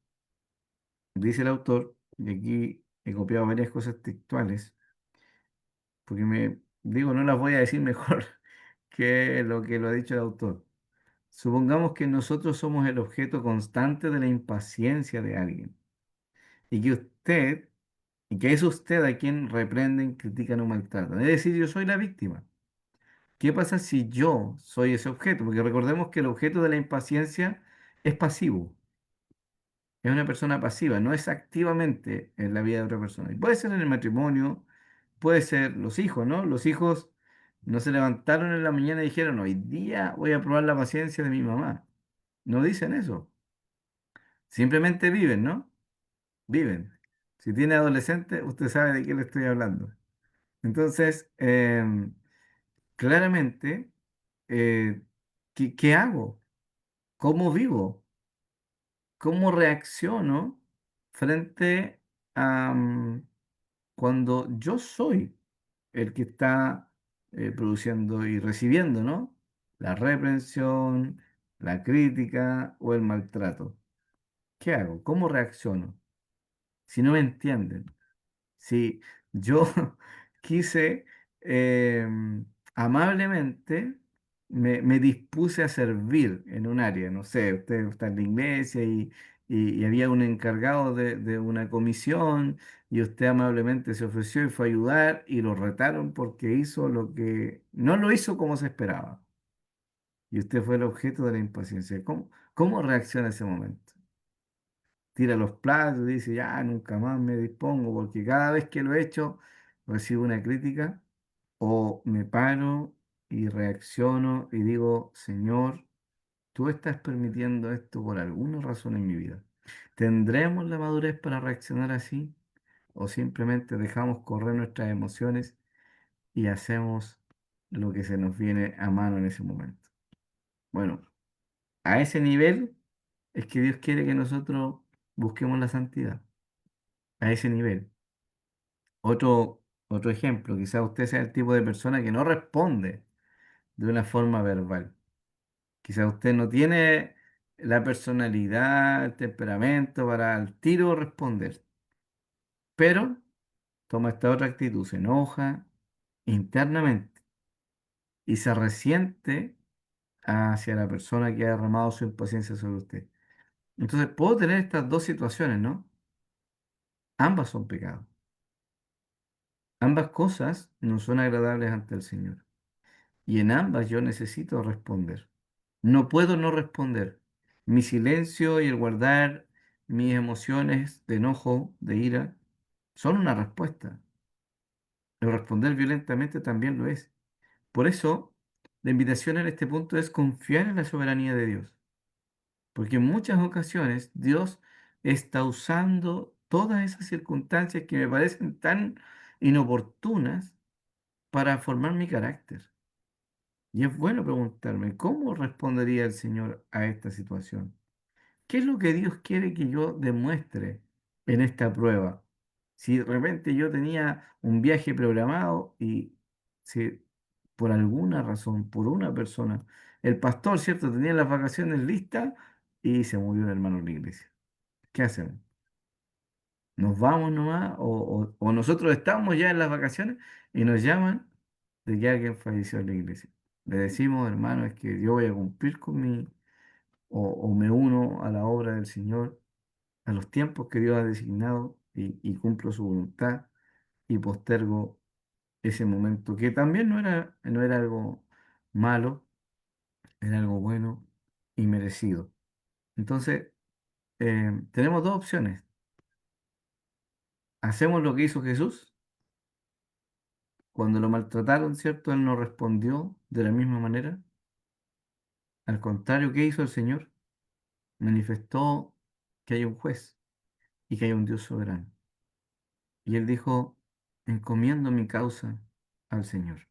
dice el autor, y aquí he copiado varias cosas textuales, porque no las voy a decir mejor que lo que lo ha dicho el autor. Supongamos que nosotros somos el objeto constante de la impaciencia de alguien y que es usted a quien reprenden, critican o maltratan. Es decir, yo soy la víctima. ¿Qué pasa si yo soy ese objeto? Porque recordemos que el objeto de la impaciencia es pasivo, es una persona pasiva, no es activamente en la vida de otra persona. Y puede ser en el matrimonio, puede ser los hijos, ¿no? Los hijos no se levantaron en la mañana y dijeron, hoy día voy a probar la paciencia de mi mamá. No dicen eso. Simplemente viven, ¿no? Viven. Si tiene adolescente, usted sabe de qué le estoy hablando. Entonces, claramente, ¿qué hago? ¿Cómo vivo? ¿Cómo reacciono frente a cuando yo soy el que está produciendo y recibiendo, ¿no? La reprensión, la crítica o el maltrato. ¿Qué hago? ¿Cómo reacciono? Si no me entienden. Si yo quise amablemente, me dispuse a servir en un área, no sé, usted está en la iglesia y había un encargado de una comisión y usted amablemente se ofreció y fue a ayudar y lo retaron porque hizo lo que no lo hizo como se esperaba. y usted fue el objeto de la impaciencia. ¿Cómo reacciona ese momento? Tira los platos y dice, ya, nunca más me dispongo, porque cada vez que lo he hecho recibo una crítica, o me paro y reacciono y digo, Señor, tú estás permitiendo esto por alguna razón en mi vida. ¿Tendremos la madurez para reaccionar así? ¿O simplemente dejamos correr nuestras emociones y hacemos lo que se nos viene a mano en ese momento? Bueno, a ese nivel es que Dios quiere que nosotros busquemos la santidad. A ese nivel. Otro ejemplo, quizás usted sea el tipo de persona que no responde de una forma verbal. Quizás usted no tiene la personalidad, el temperamento para al tiro responder, pero toma esta otra actitud, se enoja internamente y se resiente hacia la persona que ha derramado su impaciencia sobre usted. Entonces, puedo tener estas dos situaciones, ¿no? Ambas son pecados. Ambas cosas no son agradables ante el Señor. Y en ambas yo necesito responder. No puedo no responder. Mi silencio y el guardar mis emociones de enojo, de ira, son una respuesta. El responder violentamente también lo es. Por eso, la invitación en este punto es confiar en la soberanía de Dios. Porque en muchas ocasiones Dios está usando todas esas circunstancias que me parecen tan inoportunas para formar mi carácter. Y es bueno preguntarme, ¿cómo respondería el Señor a esta situación? ¿Qué es lo que Dios quiere que yo demuestre en esta prueba? Si de repente yo tenía un viaje programado y si por alguna razón, por una persona, el pastor, ¿cierto?, tenía las vacaciones listas y se murió un hermano en la iglesia. ¿Qué hacemos? ¿Nos vamos nomás o nosotros estamos ya en las vacaciones y nos llaman de que alguien falleció en la iglesia? Le decimos, hermano, es que yo voy a cumplir con o me uno a la obra del Señor, a los tiempos que Dios ha designado y cumplo su voluntad y postergo ese momento, que también no era algo malo, era algo bueno y merecido. Entonces, tenemos dos opciones. Hacemos lo que hizo Jesús. Cuando lo maltrataron, ¿cierto? Él no respondió de la misma manera. Al contrario, ¿qué hizo el Señor? Manifestó que hay un juez y que hay un Dios soberano. Y él dijo, encomiendo mi causa al Señor.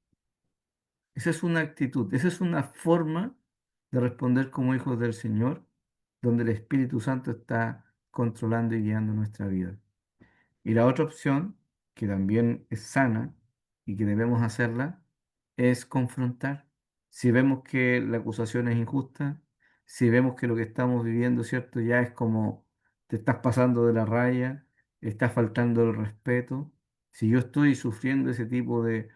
Esa es una actitud, esa es una forma de responder como hijos del Señor, donde el Espíritu Santo está controlando y guiando nuestra vida. Y la otra opción, que también es sana y que debemos hacerla, es confrontar. Si vemos que la acusación es injusta, si vemos que lo que estamos viviendo, ¿cierto? Ya es como te estás pasando de la raya, estás faltando el respeto. Si yo estoy sufriendo ese tipo de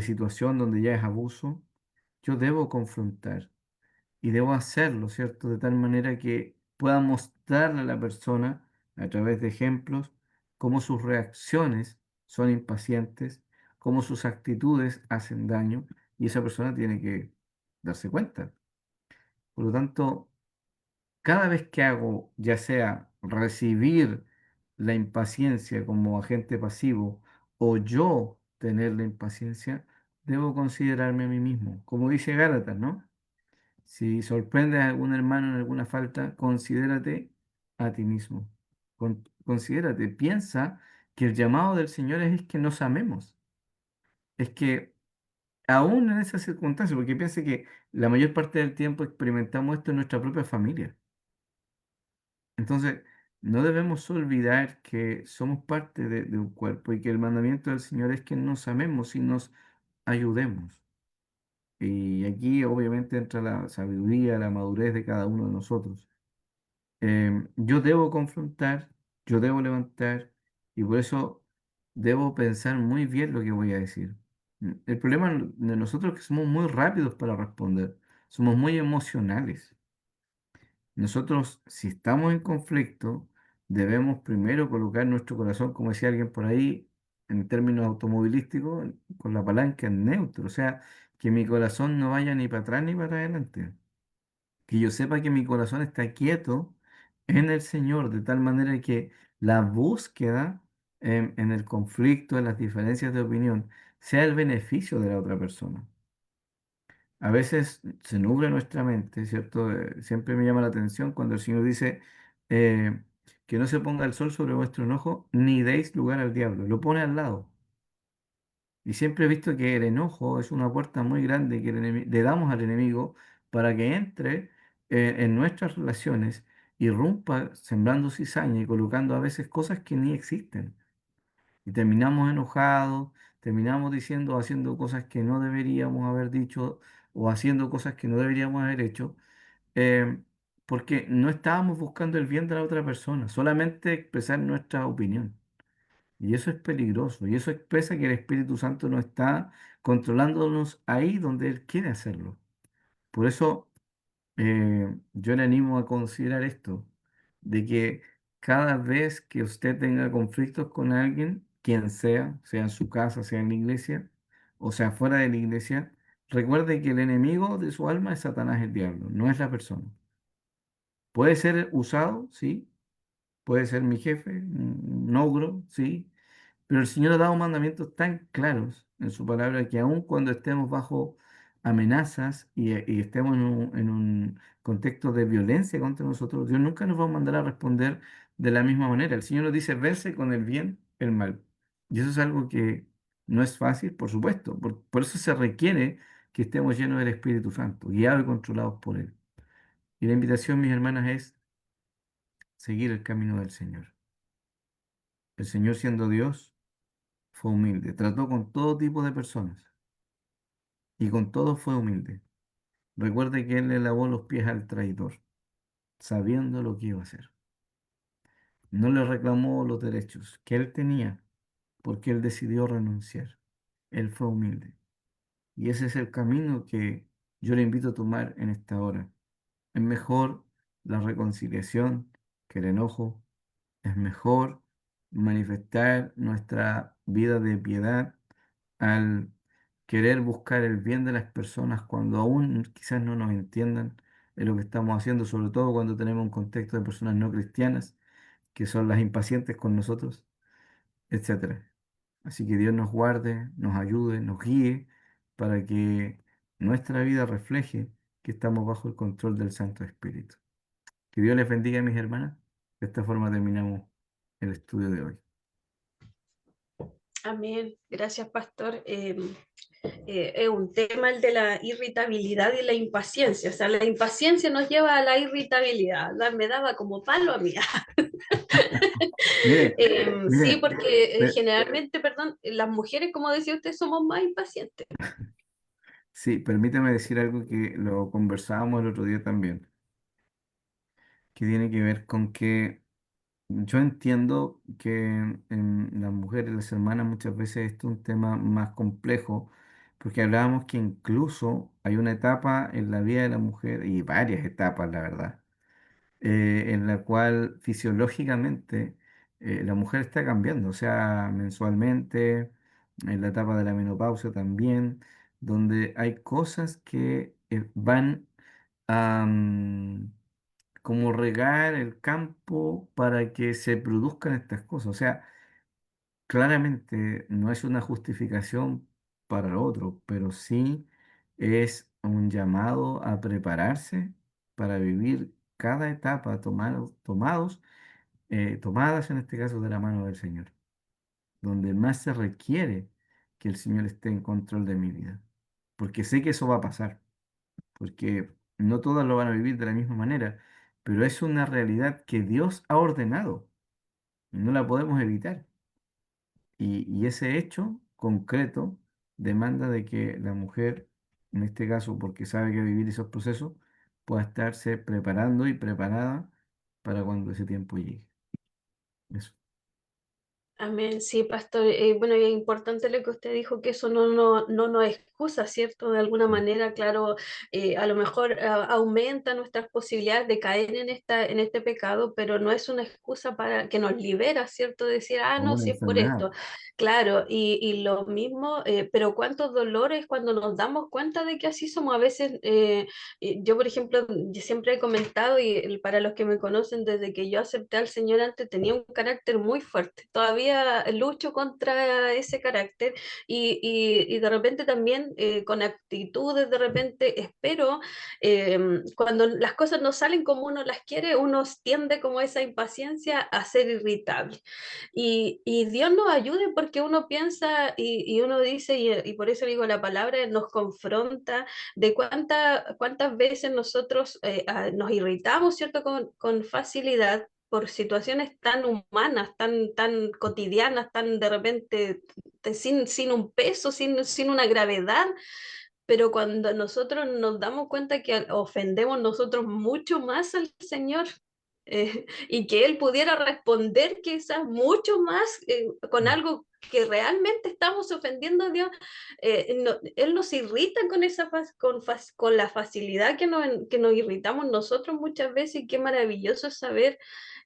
situación donde ya es abuso, yo debo confrontar y debo hacerlo, ¿cierto? De tal manera que pueda mostrarle a la persona, a través de ejemplos, cómo sus reacciones son impacientes, cómo sus actitudes hacen daño, y esa persona tiene que darse cuenta. Por lo tanto, cada vez que hago, ya sea recibir la impaciencia como agente pasivo o yo tener la impaciencia, debo considerarme a mí mismo, como dice Gálatas, ¿no? Si sorprendes a algún hermano en alguna falta, considérate a ti mismo. Considérate, piensa que el llamado del Señor es que nos amemos. Es que aún en esas circunstancias, porque piensa que la mayor parte del tiempo experimentamos esto en nuestra propia familia. Entonces, no debemos olvidar que somos parte de un cuerpo y que el mandamiento del Señor es que nos amemos y nos ayudemos. Y aquí obviamente entra la sabiduría, la madurez de cada uno de nosotros. Yo debo confrontar, yo debo levantar y por eso debo pensar muy bien lo que voy a decir. El problema de nosotros es que somos muy rápidos para responder, somos muy emocionales. Nosotros, si estamos en conflicto, debemos primero colocar nuestro corazón, como decía alguien por ahí, en términos automovilísticos, con la palanca en neutro. O sea, que mi corazón no vaya ni para atrás ni para adelante, que yo sepa que mi corazón está quieto en el Señor, de tal manera que la búsqueda en el conflicto, en las diferencias de opinión, sea el beneficio de la otra persona. A veces se nubla nuestra mente, ¿cierto? Siempre me llama la atención cuando el Señor dice eh, que no se ponga el sol sobre vuestro enojo, ni deis lugar al diablo. Lo pone al lado. Y siempre he visto que el enojo es una puerta muy grande que le damos al enemigo para que entre en nuestras relaciones, irrumpa sembrando cizaña y colocando a veces cosas que ni existen. Y terminamos enojados, terminamos diciendo o haciendo cosas que no deberíamos haber dicho o haciendo cosas que no deberíamos haber hecho, eh, porque no estábamos buscando el bien de la otra persona, solamente expresar nuestra opinión. Y eso es peligroso, y eso expresa que el Espíritu Santo no está controlándonos ahí donde Él quiere hacerlo. Por eso yo le animo a considerar esto, de que cada vez que usted tenga conflictos con alguien, quien sea en su casa, sea en la iglesia, o sea fuera de la iglesia, recuerde que el enemigo de su alma es Satanás, el diablo, no es la persona. Puede ser usado, sí, puede ser mi jefe, un ogro, sí, pero el Señor ha dado mandamientos tan claros en su palabra que aun cuando estemos bajo amenazas y estemos en un contexto de violencia contra nosotros, Dios nunca nos va a mandar a responder de la misma manera. El Señor nos dice, vence con el bien el mal. Y eso es algo que no es fácil, por supuesto. Por eso se requiere que estemos llenos del Espíritu Santo, guiados y controlados por Él. Y la invitación, mis hermanas, es seguir el camino del Señor. El Señor, siendo Dios, fue humilde, trató con todo tipo de personas y con todos fue humilde. Recuerde que Él le lavó los pies al traidor, sabiendo lo que iba a hacer. No le reclamó los derechos que Él tenía porque Él decidió renunciar. Él fue humilde. Y ese es el camino que yo le invito a tomar en esta hora. Es mejor la reconciliación que el enojo. Es mejor manifestar nuestra vida de piedad al querer buscar el bien de las personas cuando aún quizás no nos entiendan en lo que estamos haciendo, sobre todo cuando tenemos un contexto de personas no cristianas, que son las impacientes con nosotros, etcétera. Así que Dios nos guarde, nos ayude, nos guíe para que nuestra vida refleje que estamos bajo el control del Santo Espíritu. Que Dios les bendiga, mis hermanas. De esta forma terminamos el estudio de hoy. Amén. Gracias, pastor. Es un tema el de la irritabilidad y la impaciencia. O sea, la impaciencia nos lleva a la irritabilidad. Me daba como palo a mí. Mire, Sí, mire, porque pe- generalmente, perdón, las mujeres, como decía usted, somos más impacientes. sí, permítame decir algo que lo conversábamos el otro día también, que tiene que ver con que yo entiendo que en las mujeres, las hermanas, muchas veces esto es un tema más complejo, porque hablábamos que incluso hay una etapa en la vida de la mujer, y varias etapas, la verdad, en la cual fisiológicamente la mujer está cambiando, o sea, mensualmente, en la etapa de la menopausia también, donde hay cosas que van a como regar el campo para que se produzcan estas cosas. O sea, claramente no es una justificación para lo otro, pero sí es un llamado a prepararse para vivir cada etapa tomadas en este caso de la mano del Señor, donde más se requiere que el Señor esté en control de mi vida, porque sé que eso va a pasar, porque no todas lo van a vivir de la misma manera, pero es una realidad que Dios ha ordenado y no la podemos evitar. Y ese hecho concreto demanda de que la mujer, en este caso, porque sabe que vivir esos procesos, pueda estarse preparando y preparada para cuando ese tiempo llegue. Eso. Amén, sí, pastor. Bueno, y es importante lo que usted dijo, que eso no nos excusa, ¿cierto? De alguna manera, claro, a lo mejor aumenta nuestras posibilidades de caer en en este pecado, pero no es una excusa para que nos libera, ¿cierto? Decir, ah, Como no, una si es por enfermedad. esto. Claro, y lo mismo, pero cuántos dolores cuando nos damos cuenta de que así somos. A veces, yo, por ejemplo, yo siempre he comentado, y para los que me conocen, desde que yo acepté al Señor antes tenía un carácter muy fuerte. Todavía lucho contra ese carácter y de repente también con actitudes, de repente espero, cuando las cosas no salen como uno las quiere, uno tiende como esa impaciencia a ser irritable. Y Dios nos ayude porque uno piensa y uno dice, y por eso digo la palabra, nos confronta de cuántas veces nosotros nos irritamos, ¿cierto? Con facilidad por situaciones tan humanas, tan cotidianas, tan de repente sin un peso, sin una gravedad, pero cuando nosotros nos damos cuenta que ofendemos nosotros mucho más al Señor, y que Él pudiera responder quizás mucho más con algo que realmente estamos ofendiendo a Dios, Él nos irrita con, con la facilidad que nos irritamos nosotros muchas veces, y qué maravilloso es saber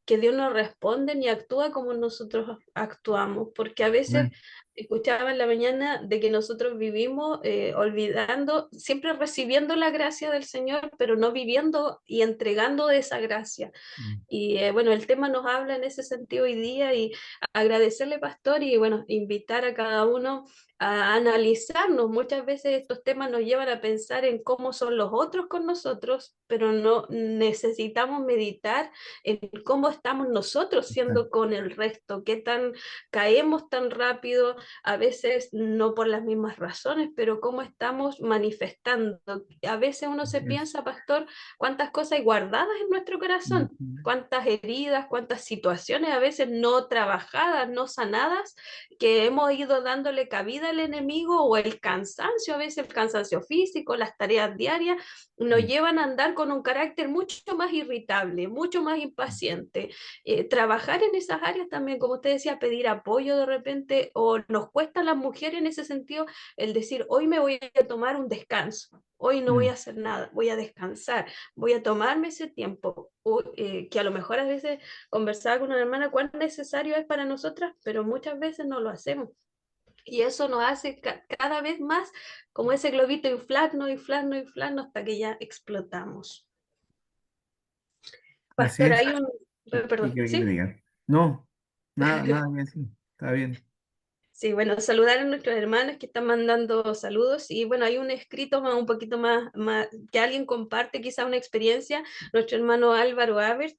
que Dios no responde ni actúa como nosotros actuamos, porque a veces Amén. escuchaba en la mañana de que nosotros vivimos olvidando, siempre recibiendo la gracia del Señor, pero no viviendo y entregando esa gracia. Mm. Y bueno, el tema nos habla en ese sentido hoy día, y agradecerle, pastor, y bueno, invitar a cada uno a analizarnos. Muchas veces estos temas nos llevan a pensar en cómo son los otros con nosotros, pero no necesitamos meditar en cómo estamos nosotros Está. siendo con el resto, qué tan caemos tan rápido, a veces no por las mismas razones, pero cómo estamos manifestando. A veces uno se Así es. piensa, pastor, cuántas cosas hay guardadas en nuestro corazón, Ujú. cuántas heridas, cuántas situaciones a veces no trabajadas, no sanadas, que hemos ido dándole cabida al enemigo, o el cansancio, a veces el cansancio físico, las tareas diarias, nos Mm. llevan a andar con un carácter mucho más irritable, mucho más impaciente. Trabajar en esas áreas también, como usted decía, pedir apoyo de repente, o nos cuesta a las mujeres en ese sentido el decir, hoy me voy a tomar un descanso. Hoy no voy a Mm. hacer nada, voy a descansar, voy a tomarme ese tiempo, que a lo mejor a veces conversaba con una hermana cuán necesario es para nosotras, pero muchas veces no lo hacemos. Y eso nos hace cada vez más como ese globito inflarnos, inflarnos, inflarnos hasta que ya explotamos. Así Pastor, es. hay un... ¿Qué Perdón, quiere que le ¿sí? diga? No, nada, nada que decir. Está bien. Sí, bueno, saludar a nuestros hermanos que están mandando saludos, y bueno, hay un escrito más, un poquito más que alguien comparte quizá una experiencia. Nuestro hermano Álvaro Avert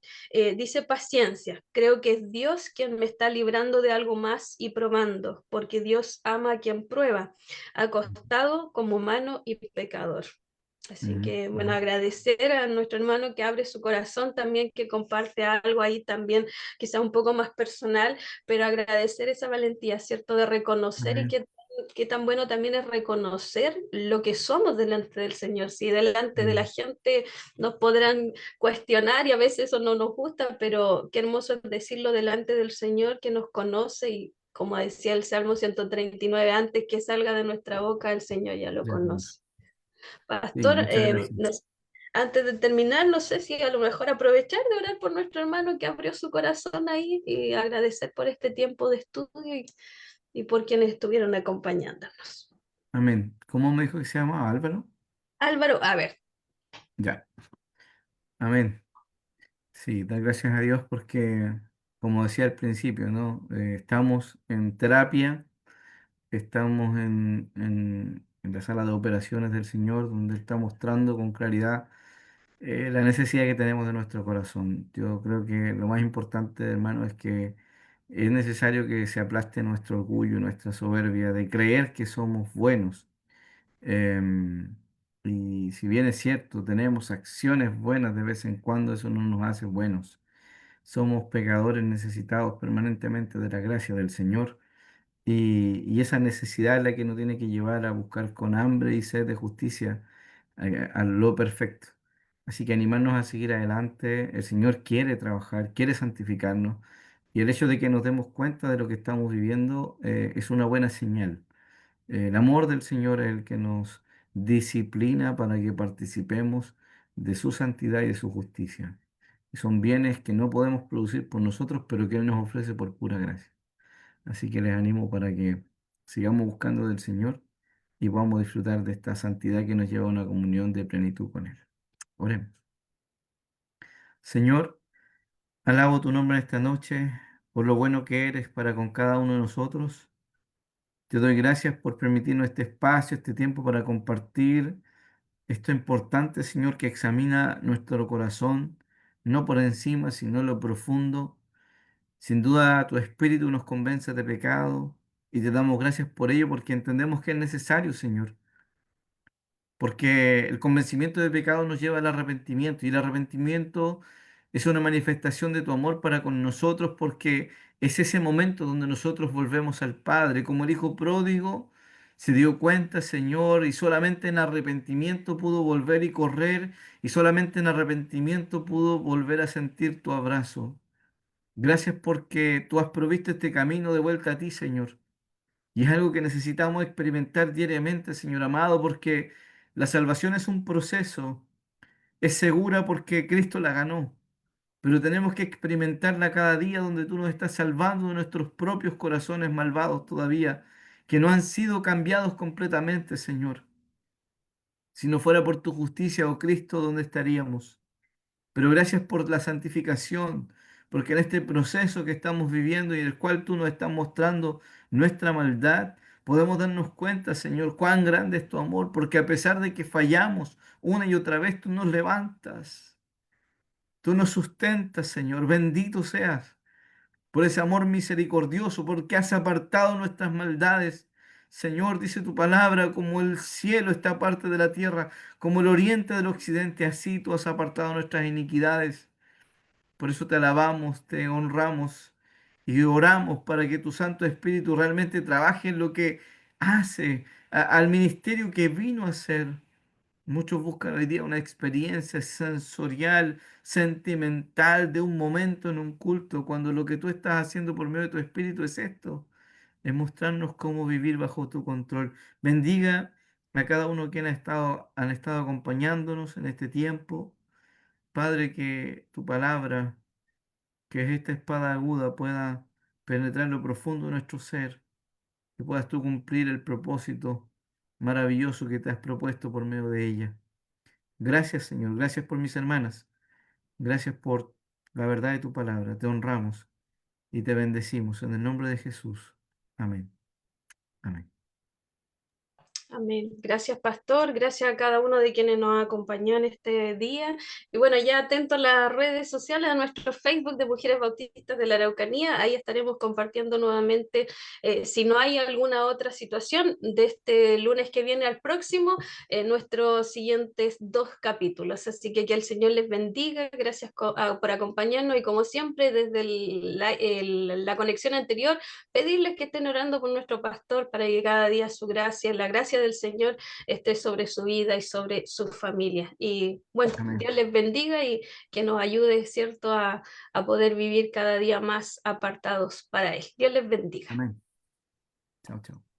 dice: paciencia, creo que es Dios quien me está librando de algo más y probando, porque Dios ama a quien prueba, acostado como humano y pecador. Así Ujú, que, bueno, ujú. agradecer a nuestro hermano que abre su corazón también, que comparte algo ahí también, quizá un poco más personal, pero agradecer esa valentía, ¿cierto? De reconocer, y Amén. qué tan bueno también es reconocer lo que somos delante del Señor. Si delante de la Mm. gente nos podrán cuestionar y a veces eso no nos gusta, pero qué hermoso es decirlo delante del Señor que nos conoce, y como decía el Salmo 139, antes que salga de nuestra boca, el Señor ya lo Ya conoce. conoce. Sí, Pastor, muchas gracias. antes de terminar, no sé si a lo mejor aprovechar de orar por nuestro hermano que abrió su corazón ahí, y agradecer por este tiempo de estudio, y por quienes estuvieron acompañándonos. Amén. ¿Cómo me dijo que se llama Álvaro? Álvaro, a ver, Ya. Amén. Sí, dar gracias a Dios porque, como decía al principio, ¿no? Estamos en terapia, estamos en la sala de operaciones del Señor, donde Él está mostrando con claridad la necesidad que tenemos de nuestro corazón. Yo creo que lo más importante, hermano, es que es necesario que se aplaste nuestro orgullo, nuestra soberbia de creer que somos buenos. Em, y si bien es cierto, tenemos acciones buenas de vez en cuando, eso no nos hace buenos. Somos pecadores necesitados permanentemente de la gracia del Señor. Y esa necesidad es la que nos tiene que llevar a buscar con hambre y sed de justicia a lo perfecto. Así que animarnos a seguir adelante. El Señor quiere trabajar, quiere santificarnos, Y el hecho de que nos demos cuenta de lo que estamos viviendo es una buena señal. El amor del Señor es el que nos disciplina para que participemos de su santidad y de su justicia. Y son bienes que no podemos producir por nosotros, pero que Él nos ofrece por pura gracia. Así que les animo para que sigamos buscando del Señor y podamos disfrutar de esta santidad que nos lleva a una comunión de plenitud con Él. Oremos. Señor, alabo tu nombre esta noche por lo bueno que eres para con cada uno de nosotros. Te doy gracias por permitirnos este espacio, este tiempo para compartir esto importante, Señor, que examina nuestro corazón, no por encima, sino en lo profundo. Sin duda, tu espíritu nos convence de pecado y te damos gracias por ello porque entendemos que es necesario, Señor. Porque el convencimiento de pecado nos lleva al arrepentimiento y el arrepentimiento es una manifestación de tu amor para con nosotros porque es ese momento donde nosotros volvemos al Padre. Como el Hijo pródigo se dio cuenta, Señor, y solamente en arrepentimiento pudo volver y correr y solamente en arrepentimiento pudo volver a sentir tu abrazo. Gracias porque tú has provisto este camino de vuelta a ti, Señor. Y es algo que necesitamos experimentar diariamente, Señor amado, porque la salvación es un proceso, es segura porque Cristo la ganó, pero tenemos que experimentarla cada día donde tú nos estás salvando de nuestros propios corazones malvados todavía, que no han sido cambiados completamente, Señor. Si no fuera por tu justicia, oh Cristo, ¿dónde estaríamos? Pero gracias por la santificación, porque en este proceso que estamos viviendo y en el cual tú nos estás mostrando nuestra maldad, podemos darnos cuenta, Señor, cuán grande es tu amor, porque a pesar de que fallamos una y otra vez, tú nos levantas, tú nos sustentas, Señor. Bendito seas por ese amor misericordioso, porque has apartado nuestras maldades. Señor, dice tu palabra, como el cielo está aparte de la tierra, como el oriente del occidente, así tú has apartado nuestras iniquidades. Por eso te alabamos, te honramos y oramos para que tu Santo Espíritu realmente trabaje en lo que hace, al ministerio que vino a hacer. Muchos buscan hoy día una experiencia sensorial, sentimental de un momento en un culto, cuando lo que tú estás haciendo por medio de tu Espíritu es esto, es mostrarnos cómo vivir bajo tu control. Bendiga a cada uno que han estado acompañándonos en este tiempo. Padre, que tu palabra, que es esta espada aguda, pueda penetrar en lo profundo de nuestro ser, que puedas tú cumplir el propósito maravilloso que te has propuesto por medio de ella. Gracias, Señor, gracias por mis hermanas, gracias por la verdad de tu palabra. Te honramos y te bendecimos en el nombre de Jesús. Amén. Amén. Amén. Gracias, pastor. Gracias a cada uno de quienes nos acompañó en este día. Y bueno, ya atento a las redes sociales, a nuestro Facebook de Mujeres Bautistas de la Araucanía. Ahí estaremos compartiendo nuevamente, si no hay alguna otra situación, de este lunes que viene al próximo, nuestros siguientes 2 capítulos. Así que el Señor les bendiga. Gracias por acompañarnos y como siempre, desde la conexión anterior, pedirles que estén orando por nuestro pastor para que cada día su gracia, la gracia del Señor esté sobre su vida y sobre su familia. Y bueno, Amén. Dios les bendiga y que nos ayude, ¿cierto?, a poder vivir cada día más apartados para Él. Dios les bendiga. Amén. Chao, chao.